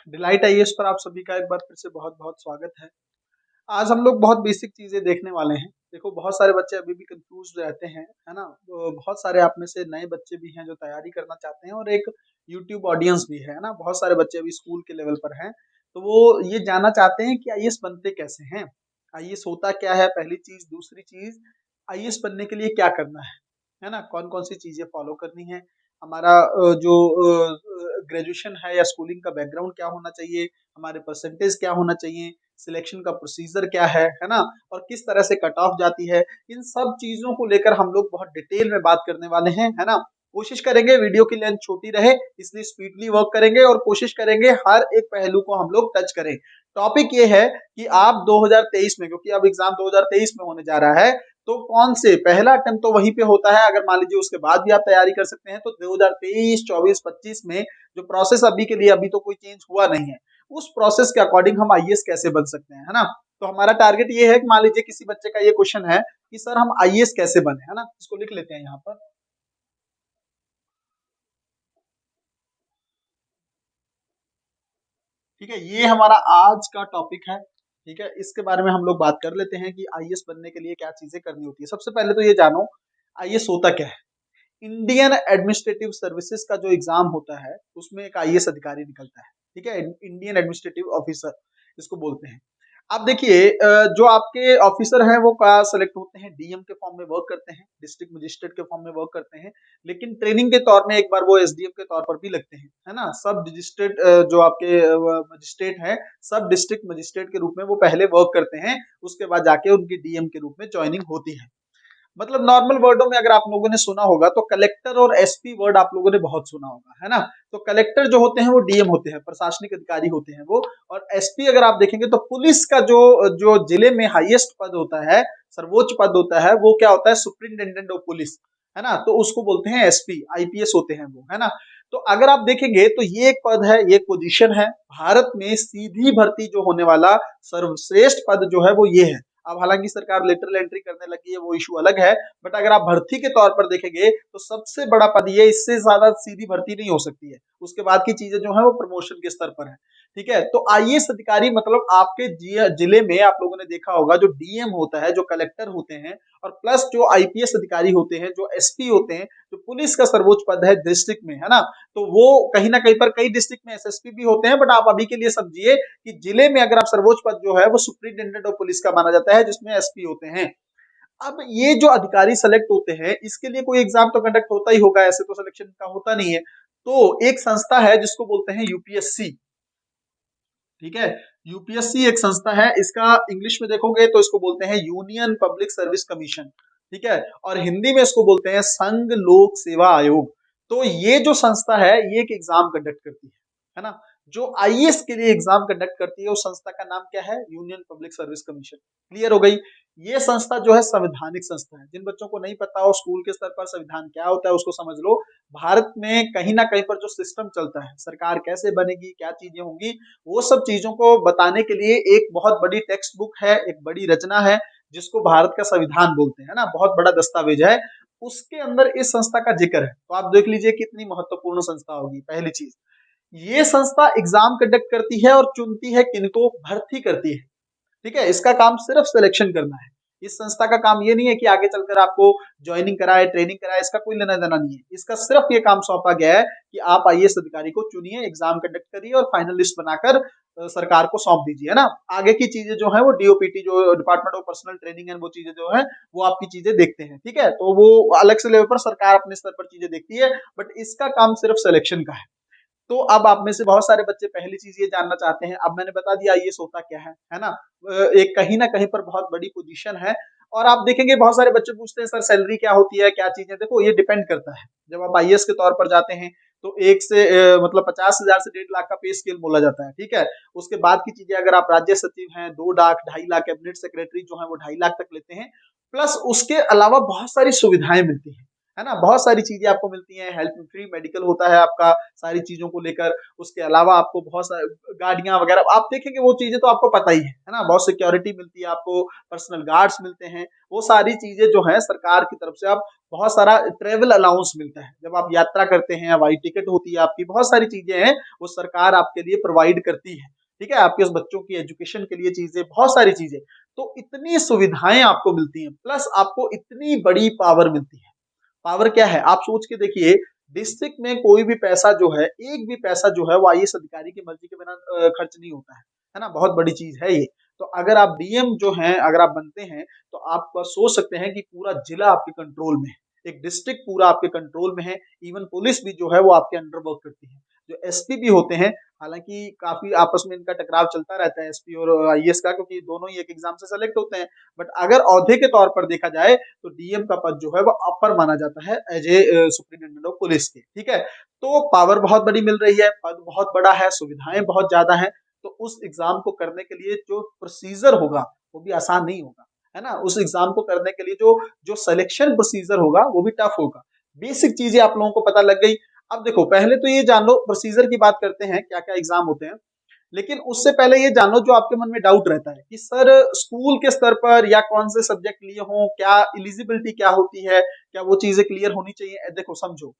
Delight IAS पर आप सभी का एक बार फिर से बहुत बहुत स्वागत है। आज हम लोग बहुत बेसिक चीजें देखने वाले हैं। देखो, बहुत सारे बच्चे अभी भी कंफ्यूज रहते हैं, है ना। बहुत सारे आप में से नए बच्चे भी हैं जो तैयारी करना चाहते हैं, और एक यूट्यूब ऑडियंस भी है ना। बहुत सारे बच्चे अभी स्कूल के लेवल पर हैं, तो वो ये जानना चाहते हैं कि आईएएस बनते कैसे हैं, आईएएस होता क्या है, पहली चीज। दूसरी चीज, आईएएस बनने के लिए क्या करना है ना, कौन कौन सी चीजें फॉलो करनी है। हमारा जो ग्रेजुएशन है या स्कूलिंग का बैकग्राउंड क्या होना चाहिए, हमारे परसेंटेज क्या होना चाहिए, सिलेक्शन का प्रोसीजर क्या है ना, और किस तरह से कट ऑफ जाती है। इन सब चीजों को लेकर हम लोग बहुत डिटेल में बात करने वाले हैं, है ना। कोशिश करेंगे वीडियो की लेंथ छोटी रहे, इसलिए स्पीडली वर्क करेंगे और कोशिश करेंगे हर एक पहलू को हम लोग टच करें। टॉपिक ये है कि आप 2023 में, क्योंकि अब एग्जाम 2023 में होने जा रहा है, तो कौन से पहला अटेम्प्ट तो वहीं पे होता है। अगर मान लीजिए उसके बाद भी आप तैयारी कर सकते हैं, तो 2023, 24, 25 में जो प्रोसेस अभी के लिए अभी तो कोई चेंज हुआ नहीं है, उस प्रोसेस के अकॉर्डिंग हम आईएएस कैसे बन सकते हैं, है ना। तो हमारा टारगेट ये है कि मान लीजिए किसी बच्चे का ये क्वेश्चन है कि सर हम आईएएस कैसे बने, है ना। इसको लिख लेते हैं यहाँ पर। ठीक है, ये हमारा आज का टॉपिक है। ठीक है, इसके बारे में हम लोग बात कर लेते हैं कि आईएएस बनने के लिए क्या चीजें करनी होती है। सबसे पहले तो ये जानो, आईएएस होता क्या है। इंडियन एडमिनिस्ट्रेटिव सर्विसेज का जो एग्जाम होता है, उसमें एक आईएएस अधिकारी निकलता है। ठीक है, इंडियन एडमिनिस्ट्रेटिव ऑफिसर इसको बोलते हैं। अब देखिए, जो आपके ऑफिसर हैं वो का सेलेक्ट होते हैं, डीएम के फॉर्म में वर्क करते हैं, डिस्ट्रिक्ट मजिस्ट्रेट के फॉर्म में वर्क करते हैं, लेकिन ट्रेनिंग के तौर में एक बार वो एसडीएम के तौर पर भी लगते हैं, है ना। सब मजिस्ट्रेट, जो आपके मजिस्ट्रेट हैं, सब डिस्ट्रिक्ट मजिस्ट्रेट के रूप में वो पहले वर्क करते हैं, उसके बाद जाके उनकी डीएम के रूप में ज्वाइनिंग होती है। मतलब नॉर्मल वर्डों में अगर आप लोगों ने सुना होगा तो कलेक्टर और एसपी वर्ड आप लोगों ने बहुत सुना होगा, है ना। तो कलेक्टर जो होते हैं वो डीएम होते हैं, प्रशासनिक अधिकारी होते हैं वो। और एसपी अगर आप देखेंगे तो पुलिस का जो जो जिले में हाईएस्ट पद होता है, सर्वोच्च पद होता है, वो क्या होता है, सुप्रिंटेंडेंट ऑफ पुलिस, है ना। तो उसको बोलते हैं एसपी, आईपीएस होते हैं वो, है ना। तो अगर आप देखेंगे तो ये एक पद है, ये पोजीशन है। भारत में सीधी भर्ती जो होने वाला सर्वश्रेष्ठ पद जो है वो ये है। अब हालांकि सरकार लेटरल एंट्री करने लगी है, वो इशू अलग है। बट अगर आप भर्ती के तौर पर देखेंगे तो सबसे बड़ा पद ये, इससे ज्यादा सीधी भर्ती नहीं हो सकती है। उसके बाद की चीजें जो है वो प्रमोशन के स्तर पर है। ठीक है, तो आईएएस अधिकारी मतलब आपके जिले में आप लोगों ने देखा होगा जो डीएम होता है, जो कलेक्टर होते हैं, और प्लस जो आईपीएस अधिकारी होते हैं, जो एसपी होते हैं, जो पुलिस का सर्वोच्च पद है डिस्ट्रिक्ट में, है ना। तो वो कहीं ना कहीं पर कई डिस्ट्रिक्ट में एसएसपी भी होते हैं, बट आप अभी के लिए समझिए कि जिले में अगर आप सर्वोच्च पद जो है वो सुप्रिंटेंडेंट ऑफ पुलिस का माना जाता है, जिसमें एसपी होते हैं। अब ये जो अधिकारी सेलेक्ट होते हैं, इसके लिए कोई एग्जाम तो कंडक्ट होता ही होगा, ऐसे तो सिलेक्शन का होता नहीं है। तो एक संस्था है जिसको बोलते हैं यूपीएससी। ठीक है, यूपीएससी एक संस्था है, इसका इंग्लिश में देखोगे तो इसको बोलते हैं यूनियन पब्लिक सर्विस कमीशन। ठीक है, और हिंदी में इसको बोलते हैं संघ लोक सेवा आयोग। तो ये जो संस्था है ये एक एग्जाम कंडक्ट करती है ना। जो आईएएस के लिए एग्जाम कंडक्ट करती है उस संस्था का नाम क्या है, union public service commission. Clear हो गई। ये संस्था जो है संवैधानिक संस्था है। जिन बच्चों को नहीं पता हो स्कूल के स्तर पर संविधान क्या होता है उसको समझ लो। भारत में कहीं ना कहीं पर जो सिस्टम चलता है, सरकार कैसे बनेगी, क्या चीजें होंगी, वो सब चीजों को बताने के लिए एक बहुत बड़ी टेक्स्ट बुक है, एक बड़ी रचना है, जिसको भारत का संविधान बोलते हैं ना। बहुत बड़ा दस्तावेज है, उसके अंदर इस संस्था का जिक्र है। तो आप देख लीजिए कितनी महत्वपूर्ण संस्था होगी। पहली चीज, ये संस्था एग्जाम कंडक्ट करती है और चुनती है किनको, भर्ती करती है। ठीक है, इसका काम सिर्फ सिलेक्शन करना है। इस संस्था का काम ये नहीं है कि आगे चलकर आपको ज्वाइनिंग कराए, ट्रेनिंग कराए, इसका कोई लेना देना नहीं है। इसका सिर्फ ये काम सौंपा गया है कि आप आईएएस अधिकारी को चुनिए, एग्जाम कंडक्ट करिए और फाइनल लिस्ट बनाकर सरकार को सौंप दीजिए, है ना। आगे की चीजें जो है वो डीओपीटी, जो डिपार्टमेंट ऑफ पर्सनल ट्रेनिंग है, वो चीजें जो है वो आपकी चीजें देखते हैं। ठीक है, तो वो अलग से लेवल पर सरकार अपने स्तर पर चीजें देखती है, बट इसका काम सिर्फ सिलेक्शन का है। तो अब आप में से बहुत सारे बच्चे पहली चीज ये जानना चाहते हैं, अब मैंने बता दिया ये होता क्या है ना। एक कहीं ना कहीं पर बहुत बड़ी पोजीशन है। और आप देखेंगे बहुत सारे बच्चे पूछते हैं सर सैलरी क्या होती है, क्या चीजें। देखो, ये डिपेंड करता है। जब आप आईएएस के तौर पर जाते हैं तो एक से मतलब 50,000 से 1.5 लाख का पे स्केल बोला जाता है। ठीक है, उसके बाद की चीजें, अगर आप राज्य सचिव हैं, 2 लाख, 2.5 लाख, कैबिनेट सेक्रेटरी जो है वो 2.5 लाख तक लेते हैं। प्लस उसके अलावा बहुत सारी सुविधाएं मिलती हैं। है ना, बहुत सारी चीजें आपको मिलती हैं, हेल्थ फ्री मेडिकल होता है आपका सारी चीजों को लेकर। उसके अलावा आपको बहुत सारी गाड़ियां वगैरह आप देखेंगे, वो चीजें तो आपको पता ही है ना, बहुत सिक्योरिटी मिलती है आपको, पर्सनल गार्ड्स मिलते हैं, वो सारी चीजें जो है सरकार की तरफ से आप बहुत सारा ट्रेवल अलाउंस मिलता है जब आप यात्रा करते हैं, हवाई टिकट होती है आपकी, बहुत सारी चीजें हैं वो सरकार आपके लिए प्रोवाइड करती है। ठीक है, आपके उस बच्चों की एजुकेशन के लिए चीजें, बहुत सारी चीजें, तो इतनी सुविधाएं आपको मिलती हैं, प्लस आपको इतनी बड़ी पावर मिलती है। पावर क्या है आप सोच के देखिए, डिस्ट्रिक्ट में कोई भी पैसा जो है, एक भी पैसा जो है वो आईएएस अधिकारी की मर्जी के बिना खर्च नहीं होता है ना, बहुत बड़ी चीज है ये। तो अगर आप डीएम जो हैं अगर आप बनते हैं, तो आप सोच सकते हैं कि पूरा जिला आपके कंट्रोल में है, एक डिस्ट्रिक्ट पूरा आपके कंट्रोल में है, इवन पुलिस भी जो है वो आपके अंडर वर्क करती है। जो एसपी भी होते हैं, हालांकि काफी आपस में इनका टकराव चलता रहता है एसपी और आईएएस का, क्योंकि दोनों ही एक एग्जाम से सेलेक्ट होते हैं, बट अगर औहदे के तौर पर देखा जाए तो डीएम का पद जो है वो अपर माना जाता है as a superintendent of police के। ठीक है, तो पावर बहुत बड़ी मिल रही है, पद बहुत बड़ा है, सुविधाएं बहुत ज्यादा है, तो उस एग्जाम को करने के लिए जो प्रोसीजर होगा वो भी आसान नहीं होगा, है ना, उस एग्जाम को करने के लिए जो जो सिलेक्शन प्रोसीजर होगा वो भी टफ होगा। बेसिक चीजें आप लोगों को पता लग गई। अब देखो, पहले तो ये जान लो प्रोसीजर की बात करते हैं, क्या क्या एग्जाम होते हैं, लेकिन उससे पहले ये जानो जो आपके मन में डाउट रहता है कि सर स्कूल के स्तर पर या कौन से सब्जेक्ट लिए हों, क्या एलिजिबिलिटी क्या होती है, क्या वो चीजें क्लियर होनी चाहिए। देखो समझो,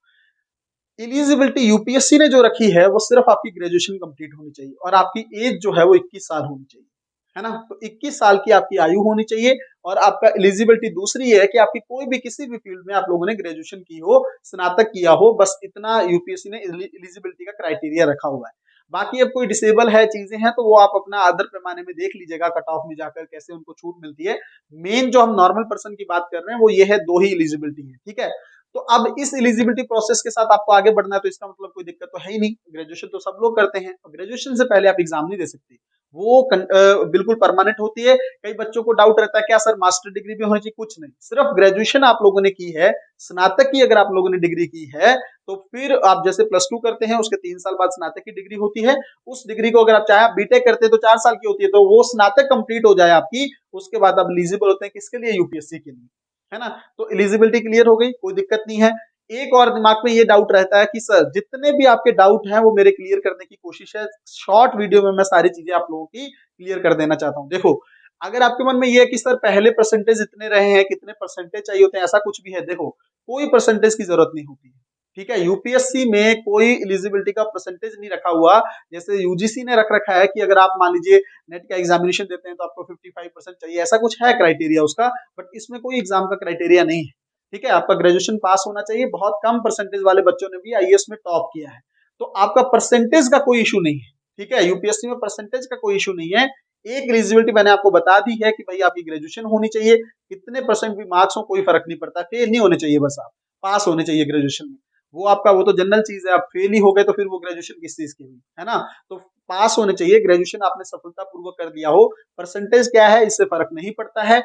एलिजिबिलिटी यूपीएससी ने जो रखी है वो सिर्फ आपकी ग्रेजुएशन कंप्लीट होनी चाहिए और आपकी एज जो है वो 21 साल होनी चाहिए, है ना, तो 21 साल की आपकी आयु होनी चाहिए। और आपका एलिजिबिलिटी दूसरी है कि आपकी कोई भी किसी भी फील्ड में आप लोगों ने ग्रेजुएशन की हो, स्नातक किया हो, बस इतना यूपीएससी ने एलिजिबिलिटी का क्राइटेरिया रखा हुआ है। बाकी अब कोई डिसेबल है, चीजें हैं, तो वो आप अपना अदर पैमाने में देख लीजिएगा, कट ऑफ में जाकर कैसे उनको छूट मिलती है। मेन जो हम नॉर्मल पर्सन की बात कर रहे हैं वो ये है, दो ही एलिजिबिलिटी है। ठीक है, तो अब इस एलिजिबिलिटी प्रोसेस के साथ आपको आगे बढ़ना है, तो इसका मतलब कोई दिक्कत तो है ही नहीं, ग्रेजुएशन तो सब लोग करते हैं, ग्रेजुएशन से पहले आप एग्जाम नहीं दे सकते, वो बिल्कुल परमानेंट होती है। कई बच्चों को डाउट रहता है क्या सर मास्टर डिग्री भी होनी चाहिए, कुछ नहीं, सिर्फ ग्रेजुएशन आप लोगों ने की है, स्नातक की अगर आप लोगों ने डिग्री की है, तो फिर आप जैसे प्लस टू करते हैं उसके 3 साल बाद स्नातक की डिग्री होती है, उस डिग्री को अगर आप चाहे बीटेक करते हैं तो 4 साल की होती है, तो वो स्नातक कंप्लीट हो जाए आपकी, उसके बाद आप एलिजिबल होते हैं किसके लिए, यूपीएससी के लिए, है ना। तो एलिजिबिलिटी क्लियर हो गई, कोई दिक्कत नहीं है। एक और दिमाग में ये डाउट रहता है कि सर जितने भी आपके डाउट हैं वो मेरे क्लियर करने की कोशिश है, शॉर्ट वीडियो में मैं सारी चीजें आप लोगों की क्लियर कर देना चाहता हूं। देखो, अगर आपके मन में ये है कि सर पहले परसेंटेज इतने रहे हैं, कितने परसेंटेज चाहिए होते हैं, ऐसा कुछ भी है, देखो कोई परसेंटेज की जरूरत नहीं होती है। ठीक है, यूपीएससी में कोई एलिजिबिलिटी का परसेंटेज नहीं रखा हुआ, जैसे यूजीसी ने रख रखा है कि अगर आप मान लीजिए नेट का एग्जामिनेशन देते हैं तो आपको 55% चाहिए, ऐसा कुछ है क्राइटेरिया उसका, बट इसमें कोई एग्जाम का क्राइटेरिया नहीं है। ठीक है, आपका ग्रेजुएशन पास होना चाहिए, बहुत कम परसेंटेज वाले बच्चों ने भी आईएएस में टॉप किया है, तो आपका परसेंटेज का कोई इशू नहीं है। ठीक है, यूपीएससी में परसेंटेज का कोई इशू नहीं है। एक एलिजिबिलिटी मैंने आपको बता दी है कि भाई आपकी ग्रेजुएशन होनी चाहिए, कितने परसेंट भी मार्क्स हो कोई फर्क नहीं पड़ता, फेल नहीं होने चाहिए, बस आप पास होने चाहिए ग्रेजुएशन में। वो आपका वो तो जनरल चीज है, आप फेल ही हो गए तो फिर वो ग्रेजुएशन किस चीज की हुई, है ना। तो पास होने चाहिए, ग्रेजुएशन आपने सफलतापूर्वक कर दिया हो, परसेंटेज क्या है इससे फर्क नहीं पड़ता है।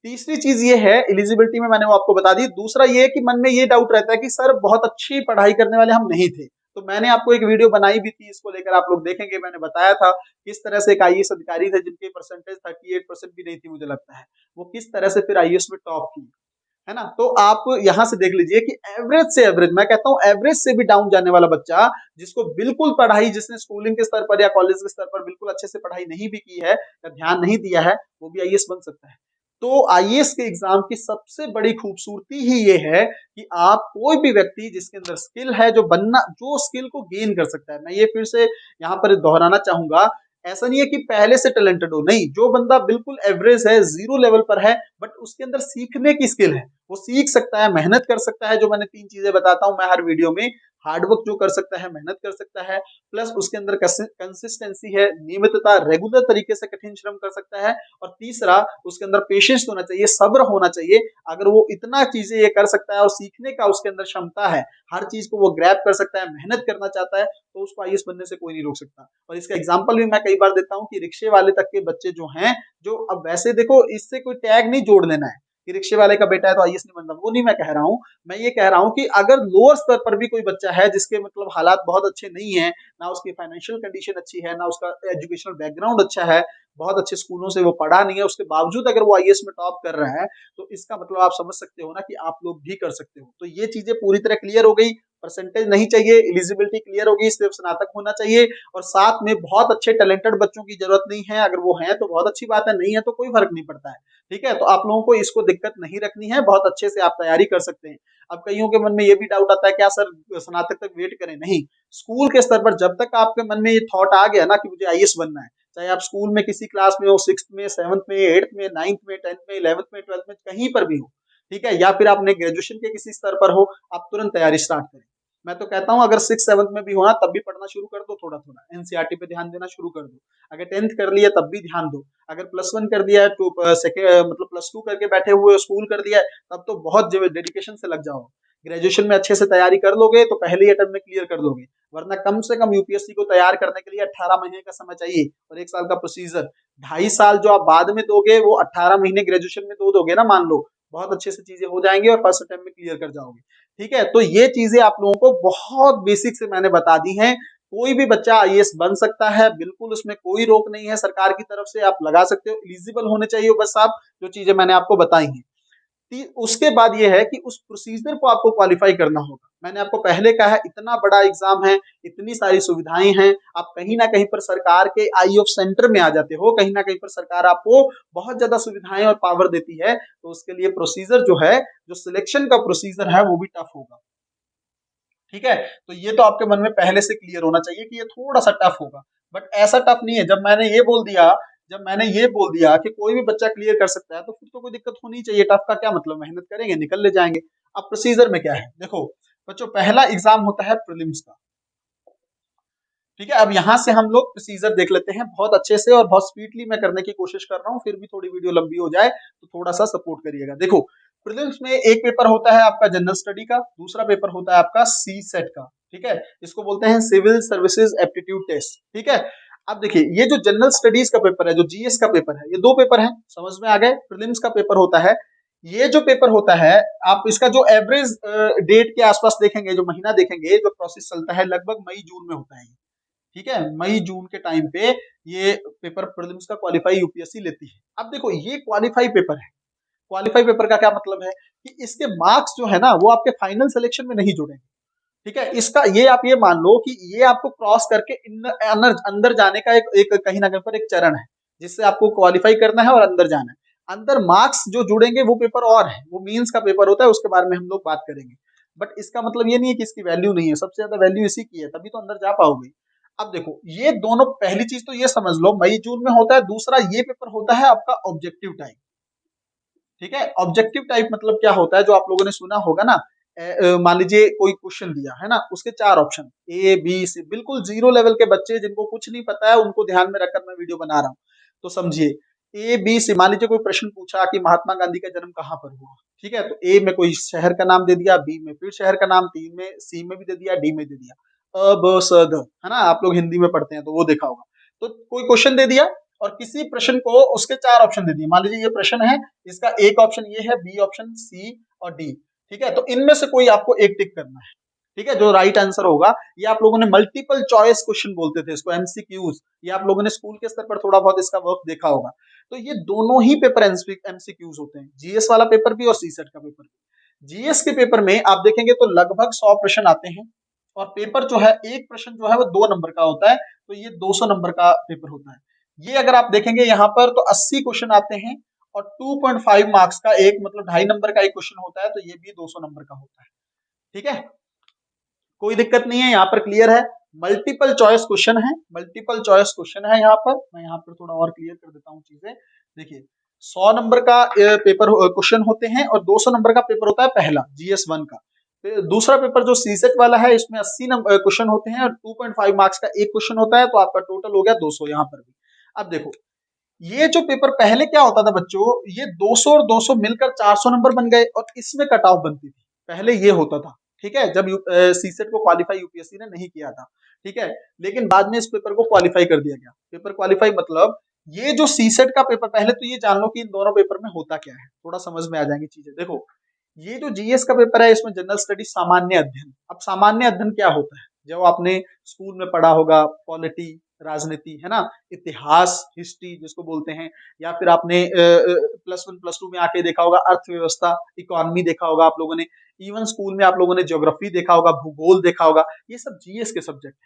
तीसरी चीज ये है एलिजिबिलिटी में, मैंने वो आपको बता दी। दूसरा ये है कि मन में ये डाउट रहता है कि सर बहुत अच्छी पढ़ाई करने वाले हम नहीं थे, तो मैंने आपको एक वीडियो बनाई भी थी इसको लेकर, आप लोग देखेंगे, मैंने बताया था किस तरह से एक आईएएस अधिकारी थे जिनकी परसेंटेज 38% भी नहीं थी मुझे लगता है, वो किस तरह से फिर आईएएस में टॉप की, है ना। तो आप यहां से देख लीजिए कि एवरेज से एवरेज, मैं कहता हूं एवरेज से भी डाउन जाने वाला बच्चा, जिसको बिल्कुल पढ़ाई, जिसने स्कूलिंग के स्तर पर या कॉलेज के स्तर पर बिल्कुल अच्छे से पढ़ाई नहीं भी की है या ध्यान नहीं दिया है, वो भी आईएएस बन सकता है। तो आईएएस के एग्जाम की सबसे बड़ी खूबसूरती ही ये है कि आप कोई भी व्यक्ति जिसके अंदर स्किल है, जो बनना, जो स्किल को गेन कर सकता है, मैं ये फिर से यहाँ पर दोहराना चाहूंगा, ऐसा नहीं है कि पहले से टैलेंटेड हो, नहीं, जो बंदा बिल्कुल एवरेज है, जीरो लेवल पर है, बट उसके अंदर सीखने की स्किल है, वो सीख सकता है, मेहनत कर सकता है, जो मैंने 3 चीजें बताता हूं मैं हर वीडियो में, हार्डवर्क जो कर सकता है, मेहनत कर सकता है, प्लस उसके अंदर कंसिस्टेंसी है, नियमितता, रेगुलर तरीके से कठिन श्रम कर सकता है, और तीसरा उसके अंदर पेशेंस होना चाहिए, सब्र होना चाहिए। अगर वो इतना चीजें ये कर सकता है और सीखने का उसके अंदर क्षमता है, हर चीज को वो ग्रैब कर सकता है, मेहनत करना चाहता है, तो उसको आईएएस बनने से कोई नहीं रोक सकता। और इसका एग्जाम्पल भी मैं कई बार देता हूँ कि रिक्शे वाले तक के बच्चे जो हैं, जो अब वैसे देखो इससे कोई टैग नहीं जोड़ लेना है, कि रिक्शे वाले का बेटा है तो आईएएस नहीं बनता, वो नहीं मैं कह रहा हूँ। मैं ये कह रहा हूँ कि अगर लोअर स्तर पर भी कोई बच्चा है जिसके मतलब हालात बहुत अच्छे नहीं है, ना उसकी फाइनेंशियल कंडीशन अच्छी है, ना उसका एजुकेशनल बैकग्राउंड अच्छा है, बहुत अच्छे स्कूलों से वो पढ़ा नहीं है, उसके बावजूद अगर वो आईएएस में टॉप कर रहा है, तो इसका मतलब आप समझ सकते हो ना कि आप लोग भी कर सकते हो। तो ये चीजें पूरी तरह क्लियर हो गई, परसेंटेज नहीं चाहिए, एलिजिबिलिटी क्लियर होगी, सिर्फ स्नातक होना चाहिए, और साथ में बहुत अच्छे टैलेंटेड बच्चों की जरूरत नहीं है, अगर वो हैं तो बहुत अच्छी बात है, नहीं है तो कोई फर्क नहीं पड़ता है। ठीक है, तो आप लोगों को इसको दिक्कत नहीं रखनी है, बहुत अच्छे से आप तैयारी कर सकते हैं। अब कईयों के मन में ये भी डाउट आता है क्या सर स्नातक तक वेट करें, नहीं, स्कूल के स्तर पर जब तक आपके मन में ये थॉट आ गया ना कि मुझे आईएएस बनना है, चाहे आप स्कूल में किसी क्लास में हो, सिक्स में, सेवंथ में, एट्थ में, नाइन्थ में, टेंथ में, इलेवंथ में, ट्वेल्थ में, कहीं पर भी हो, ठीक है, या फिर आपने ग्रेजुएशन के किसी स्तर पर हो, आप तुरंत तैयारी स्टार्ट करें। मैं तो कहता हूं अगर सिक्स सेवंथ में भी हो ना तब भी पढ़ना शुरू कर दो, थोड़ा थोड़ा एनसीईआरटी पे ध्यान देना शुरू कर दो। अगर टेंथ कर लिया तब भी ध्यान दो, अगर प्लस वन कर दिया है तो सेकेंड मतलब प्लस टू करके बैठे हुए स्कूल कर दिया है, तब तो बहुत डेडिकेशन से लग जाओ। ग्रेजुएशन में अच्छे से तैयारी कर लोगे तो पहले ही अटेम्प्ट में क्लियर कर लोगे, वरना कम से कम यूपीएससी को तैयार करने के लिए 18 महीने का समय चाहिए और 1 साल का प्रोसीजर। 2.5 साल जो आप बाद में दोगे वो 18 महीने ग्रेजुएशन में दो दोगे ना, मान लो, बहुत अच्छे से चीजें हो जाएंगी और फर्स्ट अटेम्प्ट में क्लियर कर जाओगे। ठीक है, तो ये चीजें आप लोगों को बहुत बेसिक से मैंने बता दी हैं। कोई भी बच्चा आईएएस बन सकता है, बिल्कुल उसमें कोई रोक नहीं है, सरकार की तरफ से आप लगा सकते हो, एलिजिबल होने चाहिए बस आप, जो चीजें मैंने आपको बताई हैं। उसके बाद ये है कि उस प्रोसीजर को आपको क्वालिफाई करना होगा। मैंने आपको पहले कहा है इतना बड़ा एग्जाम है, इतनी सारी सुविधाएं हैं, आप कहीं ना कहीं पर सरकार के आई ऑफ सेंटर में आ जाते हो, कहीं ना कहीं पर सरकार आपको बहुत ज्यादा सुविधाएं और पावर देती है, तो उसके लिए प्रोसीजर जो है, जो सिलेक्शन का प्रोसीजर है वो भी टफ होगा। ठीक है, तो ये तो आपके मन में पहले से क्लियर होना चाहिए कि ये थोड़ा सा टफ होगा, बट ऐसा टफ नहीं है। जब मैंने ये बोल दिया कि कोई भी बच्चा क्लियर कर सकता है, तो फिर तो कोई दिक्कत होनी चाहिए। टफ का क्या मतलब, मेहनत करेंगे निकल ले जाएंगे। अब प्रोसीजर में क्या है, देखो बच्चों, पहला एग्जाम होता है प्रीलिम्स का। ठीक है, अब यहाँ से हम लोग प्रोसीजर देख लेते हैं बहुत अच्छे से, और बहुत स्पीडली मैं करने की कोशिश कर रहा हूँ, फिर भी थोड़ी वीडियो लंबी हो जाए तो थोड़ा सा सपोर्ट करिएगा। देखो, प्रीलिम्स में एक पेपर होता है आपका जनरल स्टडी का, दूसरा पेपर होता है आपका सी सेट का। ठीक है, इसको बोलते हैं सिविल सर्विसेज एप्टीट्यूड टेस्ट। ठीक है, अब देखिए, ये जो जनरल स्टडीज का पेपर है, जो जीएस का पेपर है, ये दो पेपर है, समझ में आ गए। प्रीलिम्स का पेपर होता है, ये जो पेपर होता है, आप इसका जो एवरेज डेट के आसपास देखेंगे, जो महीना देखेंगे, जो प्रोसेस चलता है, लगभग मई जून में होता है। ठीक है, मई जून के टाइम पे ये पेपर प्रीलिम्स का क्वालिफाई यूपीएससी लेती है। अब देखो, ये क्वालिफाई पेपर है। क्वालिफाई पेपर का क्या मतलब है कि इसके मार्क्स जो है ना, वो आपके फाइनल सिलेक्शन में नहीं जुड़ेंगे। ठीक है, इसका ये आप ये मान लो कि ये आपको क्रॉस करके अंदर जाने का एक कहीं ना कहीं पर एक चरण है, जिससे आपको क्वालिफाई करना है और अंदर जाना है। अंदर मार्क्स जो जुड़ेंगे वो पेपर और है, वो मींस का पेपर होता है, उसके बारे में हम लोग बात करेंगे। बट इसका मतलब ये नहीं है कि इसकी वैल्यू नहीं है, सबसे ज्यादा वैल्यू इसी की है, तभी तो अंदर जा पाओगे। अब देखो, ये दोनों, पहली चीज तो ये समझ लो मई जून में होता है, दूसरा ये पेपर होता है आपका ऑब्जेक्टिव टाइप। ठीक है, ऑब्जेक्टिव टाइप मतलब क्या होता है, जो आप लोगों ने सुना होगा ना, मान लीजिए कोई क्वेश्चन दिया है ना, उसके 4 ऑप्शन, ए बी सी, बिल्कुल जीरो लेवल के बच्चे जिनको कुछ नहीं पता है, उनको ध्यान में रखकर मैं वीडियो बना रहा हूँ। तो समझिए, ए बी सी, मान लीजिए कोई प्रश्न पूछा कि महात्मा गांधी का जन्म कहाँ पर हुआ। ठीक है, तो ए में कोई शहर का नाम दे दिया, बी में फिर शहर का नाम, तीन में, सी में भी दे दिया, डी में दे दिया, अ ब स द, है ना, आप लोग हिंदी में पढ़ते हैं तो वो देखा होगा। तो कोई क्वेश्चन दे दिया और किसी प्रश्न को उसके 4 ऑप्शन दे दिए, मान लीजिए ये प्रश्न है, इसका एक ऑप्शन ये है, बी ऑप्शन, सी और डी। ठीक है, तो इनमें से कोई आपको एक टिक करना है। ठीक है, जो राइट आंसर होगा, ये आप लोगों ने मल्टीपल चॉइस क्वेश्चन बोलते थे इसको, एमसीक्यूज, ये आप लोगों ने स्कूल के स्तर पर थोड़ा बहुत इसका वर्क देखा होगा। तो ये दोनों ही पेपर एमसीक्यूज होते हैं, जीएस वाला पेपर भी और सीसेट का पेपर भी। जीएस के पेपर में आप देखेंगे तो लगभग 100 प्रश्न आते हैं, और पेपर जो है, एक प्रश्न जो है वो 2 नंबर का होता है, तो ये 200 नंबर का पेपर होता है। ये अगर आप देखेंगे यहाँ पर तो 80 क्वेश्चन आते हैं, और 2.5 मार्क्स का एक, मतलब 2.5 नंबर का एक क्वेश्चन होता है, तो ये भी 200 नंबर का होता है। ठीक है, कोई दिक्कत नहीं है, यहाँ पर क्लियर है। मल्टीपल चॉइस क्वेश्चन है, मल्टीपल चॉइस क्वेश्चन है यहाँ पर। मैं यहाँ पर थोड़ा और क्लियर कर देता हूँ चीजें। देखिए, 100 नंबर का पेपर क्वेश्चन होते हैं, और 200 नंबर का पेपर होता है पहला, जीएस 1 का। दूसरा पेपर जो सीसेट वाला है, इसमें 80 नंबर क्वेश्चन होते हैं, और 2.5 मार्क्स का एक क्वेश्चन होता है, तो आपका टोटल हो गया 200 यहाँ पर भी। अब देखो, ये जो पेपर पहले क्या होता था बच्चों, ये 200 और 200 मिलकर 400 नंबर बन गए, और इसमें कट ऑफ बनती थी, पहले ये होता था। ठीक है, जब सीसेट को क्वालिफाई यूपीएससी ने नहीं किया था। ठीक है, लेकिन बाद में इस पेपर को क्वालिफाई कर दिया गया। पेपर क्वालिफाई मतलब ये जो सीसेट का पेपर, पहले तो ये जान लो कि इन दोनों पेपर में होता क्या है, थोड़ा समझ में आ जाएंगी चीजें। देखो, ये जो जीएस का पेपर है इसमें जनरल स्टडी, सामान्य अध्ययन। अब सामान्य अध्ययन क्या होता है, जो आपने स्कूल में पढ़ा होगा, पॉलिटी, राजनीति, है ना, इतिहास, हिस्ट्री जिसको बोलते हैं, या फिर आपने प्लस वन प्लस टू में आके देखा होगा अर्थव्यवस्था, इकोनॉमी देखा होगा आप लोगों ने, इवन स्कूल में आप लोगों ने ज्योग्राफी देखा होगा, भूगोल देखा होगा, ये सब जीएस के सब्जेक्ट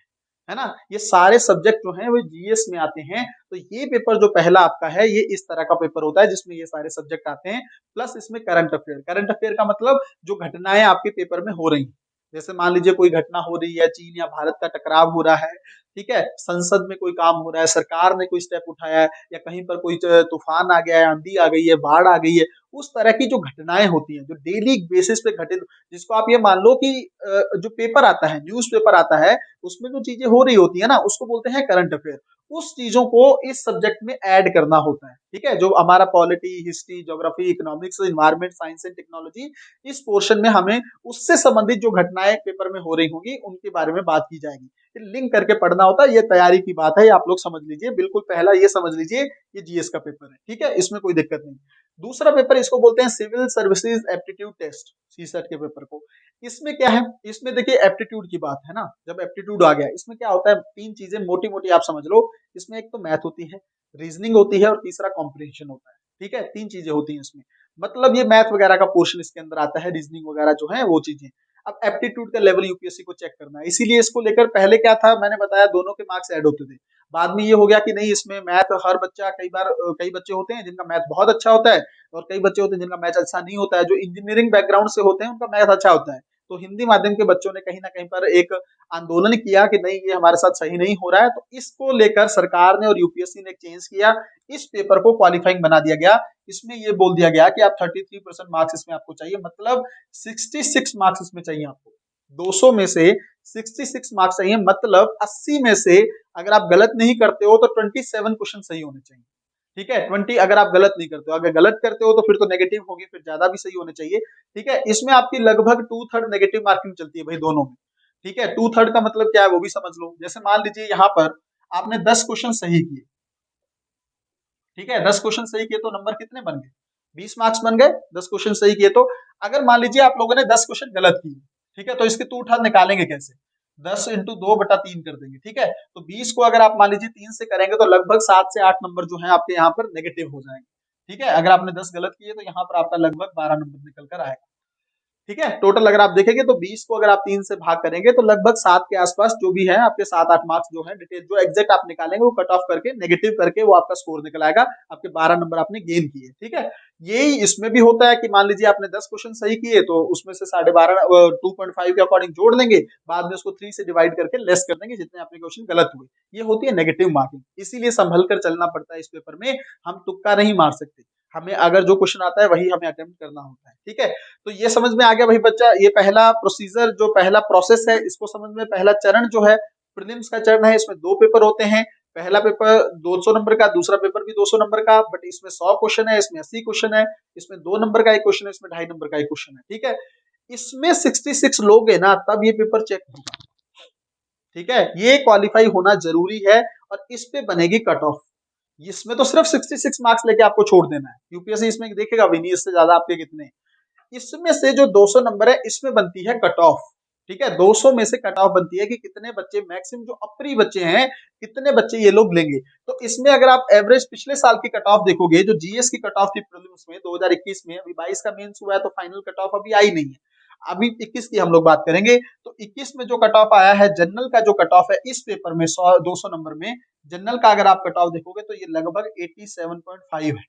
है ना। ये सारे सब्जेक्ट जो हैं वो जीएस में आते हैं। तो ये पेपर जो पहला आपका है ये इस तरह का पेपर होता है जिसमें ये सारे सब्जेक्ट आते हैं, प्लस इसमें करंट अफेयर। करंट अफेयर का मतलब जो घटनाएं आपके पेपर में हो रही हैं, जैसे मान लीजिए कोई घटना हो रही है, चीन या भारत का टकराव हो रहा है, ठीक है, संसद में कोई काम हो रहा है, सरकार ने कोई स्टेप उठाया है, या कहीं पर कोई तूफान आ गया है, आंधी आ गई है, बाढ़ आ गई है, उस तरह की जो घटनाएं होती हैं जो डेली बेसिस पे घटित, जिसको आप ये मान लो कि जो पेपर आता है, न्यूज पेपर आता है, उसमें जो चीजें हो रही होती है ना उसको बोलते हैं करंट अफेयर। उस चीजों को इस सब्जेक्ट में ऐड करना होता है, ठीक है। जो हमारा polity, history, geography, economics, environment science and technology, इस पोर्शन में हमें उससे संबंधित जो घटनाएं पेपर में हो रही होंगी उनके बारे में बात की जाएगी, लिंक करके पढ़ना होता है। ये तैयारी की बात है, ये आप लोग समझ लीजिए, बिल्कुल पहला ये समझ लीजिए, ये जीएस का पेपर है, ठीक है, इसमें कोई दिक्कत नहीं। दूसरा पेपर इसको बोलते हैं civil services aptitude test, CSAT के पेपर को। इसमें क्या है, इसमें देखिए एप्टीट्यूड की बात है ना, जब एप्टीट्यूड आ गया इसमें क्या होता है, तीन चीजें मोटी मोटी आप समझ लो। इसमें एक तो मैथ होती है, रीजनिंग होती है, और तीसरा कॉम्प्रिहेंशन होता है, ठीक है, तीन चीजें होती हैं इसमें। मतलब ये मैथ वगैरह का पोर्शन इसके अंदर आता है, रीजनिंग वगैरह जो है वो चीजें। अब एप्टीट्यूड का लेवल यूपीएससी को चेक करना है, इसीलिए इसको लेकर पहले क्या था, मैंने बताया दोनों के मार्क्स ऐड होते थे। बाद में ये हो गया कि नहीं, इसमें मैथ हर बच्चा, कई बार कई बच्चे होते हैं जिनका मैथ बहुत अच्छा होता है, और कई बच्चे होते हैं जिनका मैथ अच्छा नहीं होता है। जो इंजीनियरिंग बैकग्राउंड से होते हैं उनका मैथ अच्छा होता है। तो हिंदी माध्यम के बच्चों ने कहीं ना कहीं पर एक आंदोलन किया कि नहीं, ये हमारे साथ सही नहीं हो रहा है, तो इसको लेकर सरकार ने और यूपीएससी ने चेंज किया, इस पेपर को क्वालिफाइंग बना दिया गया। इसमें ये बोल दिया गया कि आप 33% मार्क्स इसमें आपको चाहिए, मतलब 66 मार्क्स इसमें चाहिए आपको। 200 में से 66 मार्क्स चाहिए, मतलब 80 में से अगर आप गलत नहीं करते हो तो 27 क्वेश्चन सही होने चाहिए, ठीक है। 20 अगर आप गलत नहीं करते हो, अगर गलत करते हो तो फिर तो नेगेटिव होगी, फिर ज्यादा भी सही होने चाहिए, ठीक है। इसमें आपकी लगभग 2/3 नेगेटिव मार्किंग चलती है भाई दोनों में, ठीक है। 2/3 का मतलब क्या है वो भी समझ लो। जैसे मान लीजिए यहाँ पर आपने 10 क्वेश्चन सही किए, ठीक है, 10 क्वेश्चन सही किए तो नंबर कितने बन गए, 20 मार्क्स बन गए। 10 क्वेश्चन सही किए तो, अगर मान लीजिए आप लोगों ने 10 क्वेश्चन गलत किए, ठीक है, तो इसके 2/3 निकालेंगे कैसे, 10 इंटू 2/3 कर देंगे, ठीक है। तो 20 को अगर आप मान लीजिए 3 से करेंगे तो लगभग 7 से 8 नंबर जो है आपके यहाँ पर नेगेटिव हो जाएंगे, ठीक है। अगर आपने 10 गलत किए तो यहाँ पर आपका लगभग 12 नंबर निकल कर आएगा, ठीक है। टोटल अगर आप देखेंगे तो 20 को अगर आप 3 से भाग करेंगे तो लगभग 7 के आसपास जो भी है आपके 7-8 मार्क्स जो है डिटेल जो एग्जैक्ट आप निकालेंगे वो कट ऑफ करके नेगेटिव करके वो आपका स्कोर निकल आएगा, आपके 12 नंबर आपने गेन किए, ठीक है। यही इसमें भी होता है कि मान लीजिए आपने 10 क्वेश्चन सही किए तो उसमें से 12.5 2.5 के अकॉर्डिंग जोड़ देंगे, बाद में उसको 3 से डिवाइड करके लेस कर देंगे जितने आपके क्वेश्चन गलत हुए। ये होती है नेगेटिव मार्किंग, इसीलिए संभल कर चलना पड़ता है इस पेपर में, हम तुक्का नहीं मार सकते, हमें अगर जो क्वेश्चन आता है वही हमें अटेम्प्ट करना होता है, ठीक है। तो ये समझ में आ गया भाई बच्चा, ये पहला प्रोसीजर जो पहला प्रोसेस है इसको समझ में, पहला चरण जो है प्रीलिम्स का चरण है, इसमें 2 पेपर होते हैं। पहला पेपर 200 नंबर का, दूसरा पेपर भी 200 नंबर का, बट इसमें 100 क्वेश्चन है, इसमें 80 क्वेश्चन है, इसमें 2 नंबर का एक क्वेश्चन है, इसमें 2.5 नंबर का एक क्वेश्चन है, ठीक है। इसमें 66 लोग है ना तब ये पेपर चेक होगा, ठीक है, ये क्वालिफाई होना जरूरी है, और इस पे बनेगी कट ऑफ। इसमें तो सिर्फ 66 मार्क्स लेके आपको छोड़ देना है, यूपीएससी इसमें देखेगा भी नहीं इससे ज्यादा आपके कितने। इसमें से जो 200 नंबर है इसमें बनती है कट ऑफ, ठीक है। 200 में से कट ऑफ बनती है कि कितने बच्चे मैक्सिमम जो अप्री बच्चे हैं कितने बच्चे ये लोग लेंगे। तो इसमें अगर आप एवरेज पिछले साल की कट ऑफ देखोगे, जो जीएस की कट ऑफ थी प्रीलिम्स में 2021 में, अभी 22 का मेंस हुआ है तो फाइनल कट ऑफ अभी आई नहीं है, अभी 21 की हम लोग बात करेंगे। तो 21 में जो कट ऑफ आया है जनरल का, जो कट ऑफ है इस पेपर में 200 नंबर में जनरल का अगर आप कट ऑफ देखोगे तो ये लगभग 87.5 है,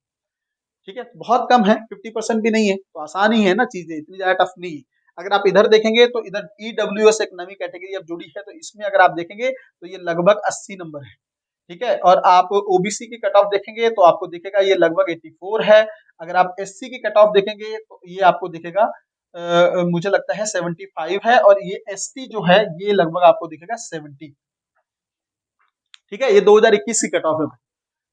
ठीक है, बहुत कम है, 50% भी नहीं है, तो आसान ही है ना, चीजें इतनी ज्यादा टफ नहीं है। अगर आप इधर देखेंगे तो इधर ईडब्ल्यूएस एक नई कैटेगरी अब जुड़ी है, तो इसमें अगर आप देखेंगे तो ये लगभग 80 नंबर है, ठीक है। और आप ओबीसी की कट ऑफ देखेंगे तो आपको दिखेगा ये लगभग 84 है। अगर आप एससी की कट ऑफ देखेंगे तो ये आपको दिखेगा मुझे लगता है 75 है, और ये एसटी जो है ये लगभग आपको दिखेगा 70, ठीक है। ये 2021 की कट ऑफ है,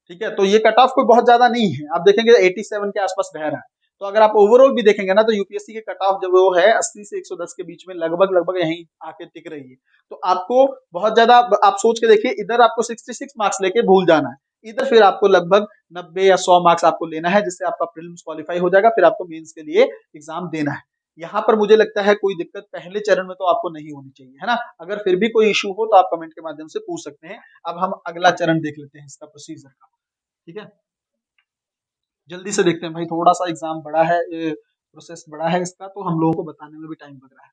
ठीक है। तो ये कट ऑफ कोई बहुत ज्यादा नहीं है, आप देखेंगे 87 के आसपास रह रहा है। तो अगर आप ओवरऑल भी देखेंगे ना तो यूपीएससी के कट ऑफ जब वो है 80 से 110 के बीच में लगभग लगभग यहीं आके टिक रही है। तो आपको बहुत ज्यादा, आप सोच के देखिए, इधर आपको 66 मार्क्स लेके भूल जाना है, इधर फिर आपको लगभग 90 या 100 मार्क्स आपको लेना है, जिससे आपका प्रीलिम्स क्वालिफाई हो जाएगा, फिर आपको मेंस के लिए एग्जाम देना है। यहाँ पर मुझे लगता है कोई दिक्कत पहले चरण में तो आपको नहीं होनी चाहिए, है ना। अगर फिर भी कोई इशू हो तो आप कमेंट के माध्यम से पूछ सकते हैं। अब हम अगला चरण देख लेते हैं इसका प्रोसीजर का, ठीक है। जल्दी से देखते हैं भाई, थोड़ा सा एग्जाम बड़ा है, प्रोसेस बड़ा है इसका, तो हम लोगों को बताने में भी टाइम लग रहा है।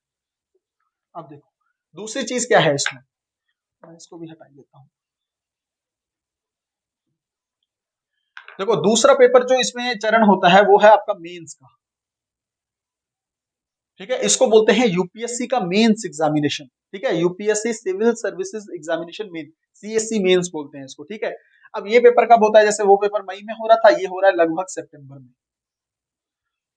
अब देखो दूसरी चीज क्या है इसमें, मैं इसको भी हटा देता हूँ। देखो दूसरा पेपर जो इसमें चरण होता है वो है आपका मेंस का, ठीक है। इसको बोलते हैं यूपीएससी का मेंस एग्जामिनेशन, ठीक है। UPSC civil services examination main, CSC mains बोलते हैं इसको, ठीक है। अब ये पेपर कब होता है, जैसे वो पेपर मई में हो रहा था, ये हो रहा है लगभग सितंबर में,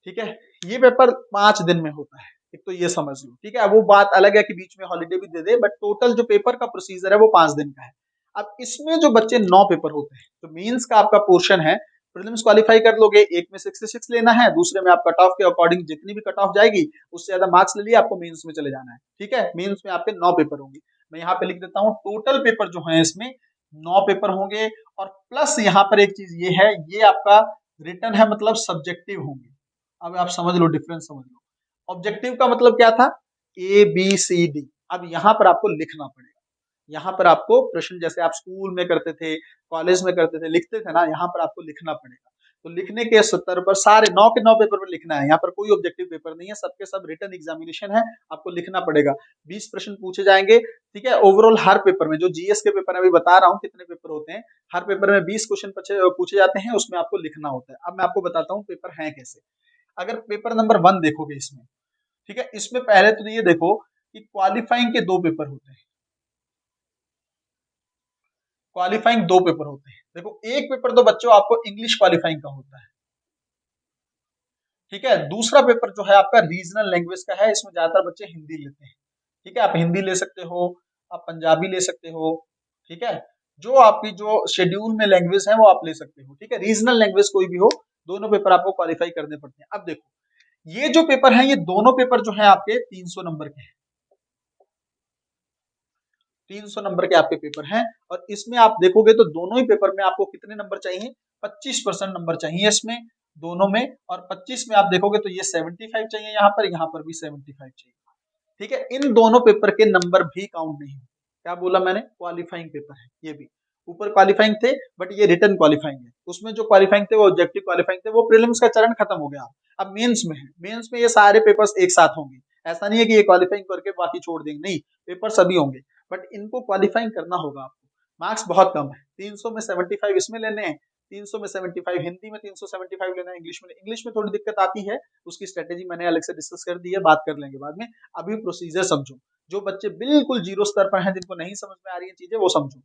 ठीक है। ये पेपर 5 दिन में होता है, एक तो ये समझ लो, ठीक है। वो बात अलग है कि बीच में हॉलीडे भी दे दे, बट टोटल जो पेपर का प्रोसीजर है वो 5 दिन का है। अब इसमें जो बच्चे 9 पेपर होते हैं, तो मेंस का आपका पोर्शन है, प्रीलिम्स क्वालिफाई कर लोगे, एक में 66 लेना है, दूसरे में आप कट ऑफ के अकॉर्डिंग जितनी भी कट ऑफ जाएगी उससे ज्यादा मार्क्स ले लिए, आपको मेंस में चले जाना है, ठीक है। मेंस में आपके 9 पेपर होंगे। मैं यहाँ पे लिख देता हूँ टोटल पेपर जो है इसमें 9 पेपर होंगे, और प्लस यहाँ पर एक चीज ये है, ये आपका रिटर्न है, मतलब सब्जेक्टिव होंगे। अब आप समझ लो, डिफरेंस समझ लो। ऑब्जेक्टिव का मतलब क्या था, ए बी सी डी। अब यहाँ पर आपको लिखना पड़ेगा, यहाँ पर आपको प्रश्न जैसे आप स्कूल में करते थे, कॉलेज में करते थे, लिखते थे ना, यहाँ पर आपको लिखना पड़ेगा। तो लिखने के स्तर पर सारे 9 के 9 पेपर पर लिखना है, यहाँ पर कोई ऑब्जेक्टिव पेपर नहीं है, सबके सब रिटर्न एग्जामिनेशन है, आपको लिखना पड़ेगा। 20 प्रश्न पूछे जाएंगे, ठीक है। ओवरऑल हर पेपर में, जो जीएस के पेपर अभी बता रहा हूँ कितने पेपर होते हैं, हर पेपर में 20 क्वेश्चन पूछे जाते हैं, उसमें आपको लिखना होता है। अब मैं आपको बताता हूँ पेपर है कैसे। अगर पेपर नंबर 1 देखोगे इसमें, ठीक है, इसमें पहले तो ये देखो कि क्वालिफाइंग के 2 पेपर होते हैं, क्वालिफाइंग 2 पेपर होते हैं। देखो एक पेपर तो बच्चों आपको इंग्लिश क्वालिफाइंग का होता है, ठीक है। दूसरा पेपर जो है आपका रीजनल लैंग्वेज का है, इसमें ज्यादातर बच्चे हिंदी लेते हैं, ठीक है। आप हिंदी ले सकते हो, आप पंजाबी ले सकते हो, ठीक है। जो आपकी जो शेड्यूल में लैंग्वेज है वो आप ले सकते हो, ठीक है। रीजनल लैंग्वेज कोई भी हो, दोनों पेपर आपको क्वालिफाई करने पड़ते हैं। अब देखो ये जो पेपर है, ये दोनों पेपर जो है आपके 300 नंबर के हैं, 300 नंबर के आपके पेपर हैं। और इसमें आप देखोगे तो दोनों ही पेपर में आपको कितने नंबर चाहिए, 25% नंबर चाहिए इसमें दोनों में। और 25 में आप देखोगे तो ये 75 चाहिए, यहाँ पर भी 75 चाहिए, ठीक है। इन दोनों पेपर के नंबर भी काउंट नहीं होंगे। क्या बोला मैंने, क्वालिफाइंग पेपर है ये भी, ऊपर क्वालिफाइंग थे बट ये रिटर्न क्वालिफाइंग है। उसमें जो क्वालिफाइंग थे वो ऑब्जेक्टिव क्वालिफाइंग थे, वो प्रीलिम्स का चरण खत्म हो गया। अब मेंस में है, मेंस में ये सारे पेपर्स एक साथ होंगे, ऐसा नहीं है कि ये क्वालिफाइंग करके बाकी छोड़ देंगे, नहीं, पेपर सभी होंगे, बट इनको क्वालिफाइंग करना होगा आपको। मार्क्स बहुत कम है, 300 में 75 इसमें लेने हैं, 300 में 75 हिंदी में, 375 लेना है इंग्लिश में। इंग्लिश में थोड़ी दिक्कत आती है, उसकी स्ट्रेटेजी मैंने अलग से डिस्कस कर दी है, बात कर लेंगे बाद में। अभी प्रोसीजर समझो, जो बच्चे बिल्कुल जीरो स्तर पर हैं, जिनको नहीं समझ में आ रही है चीजें, वो समझो।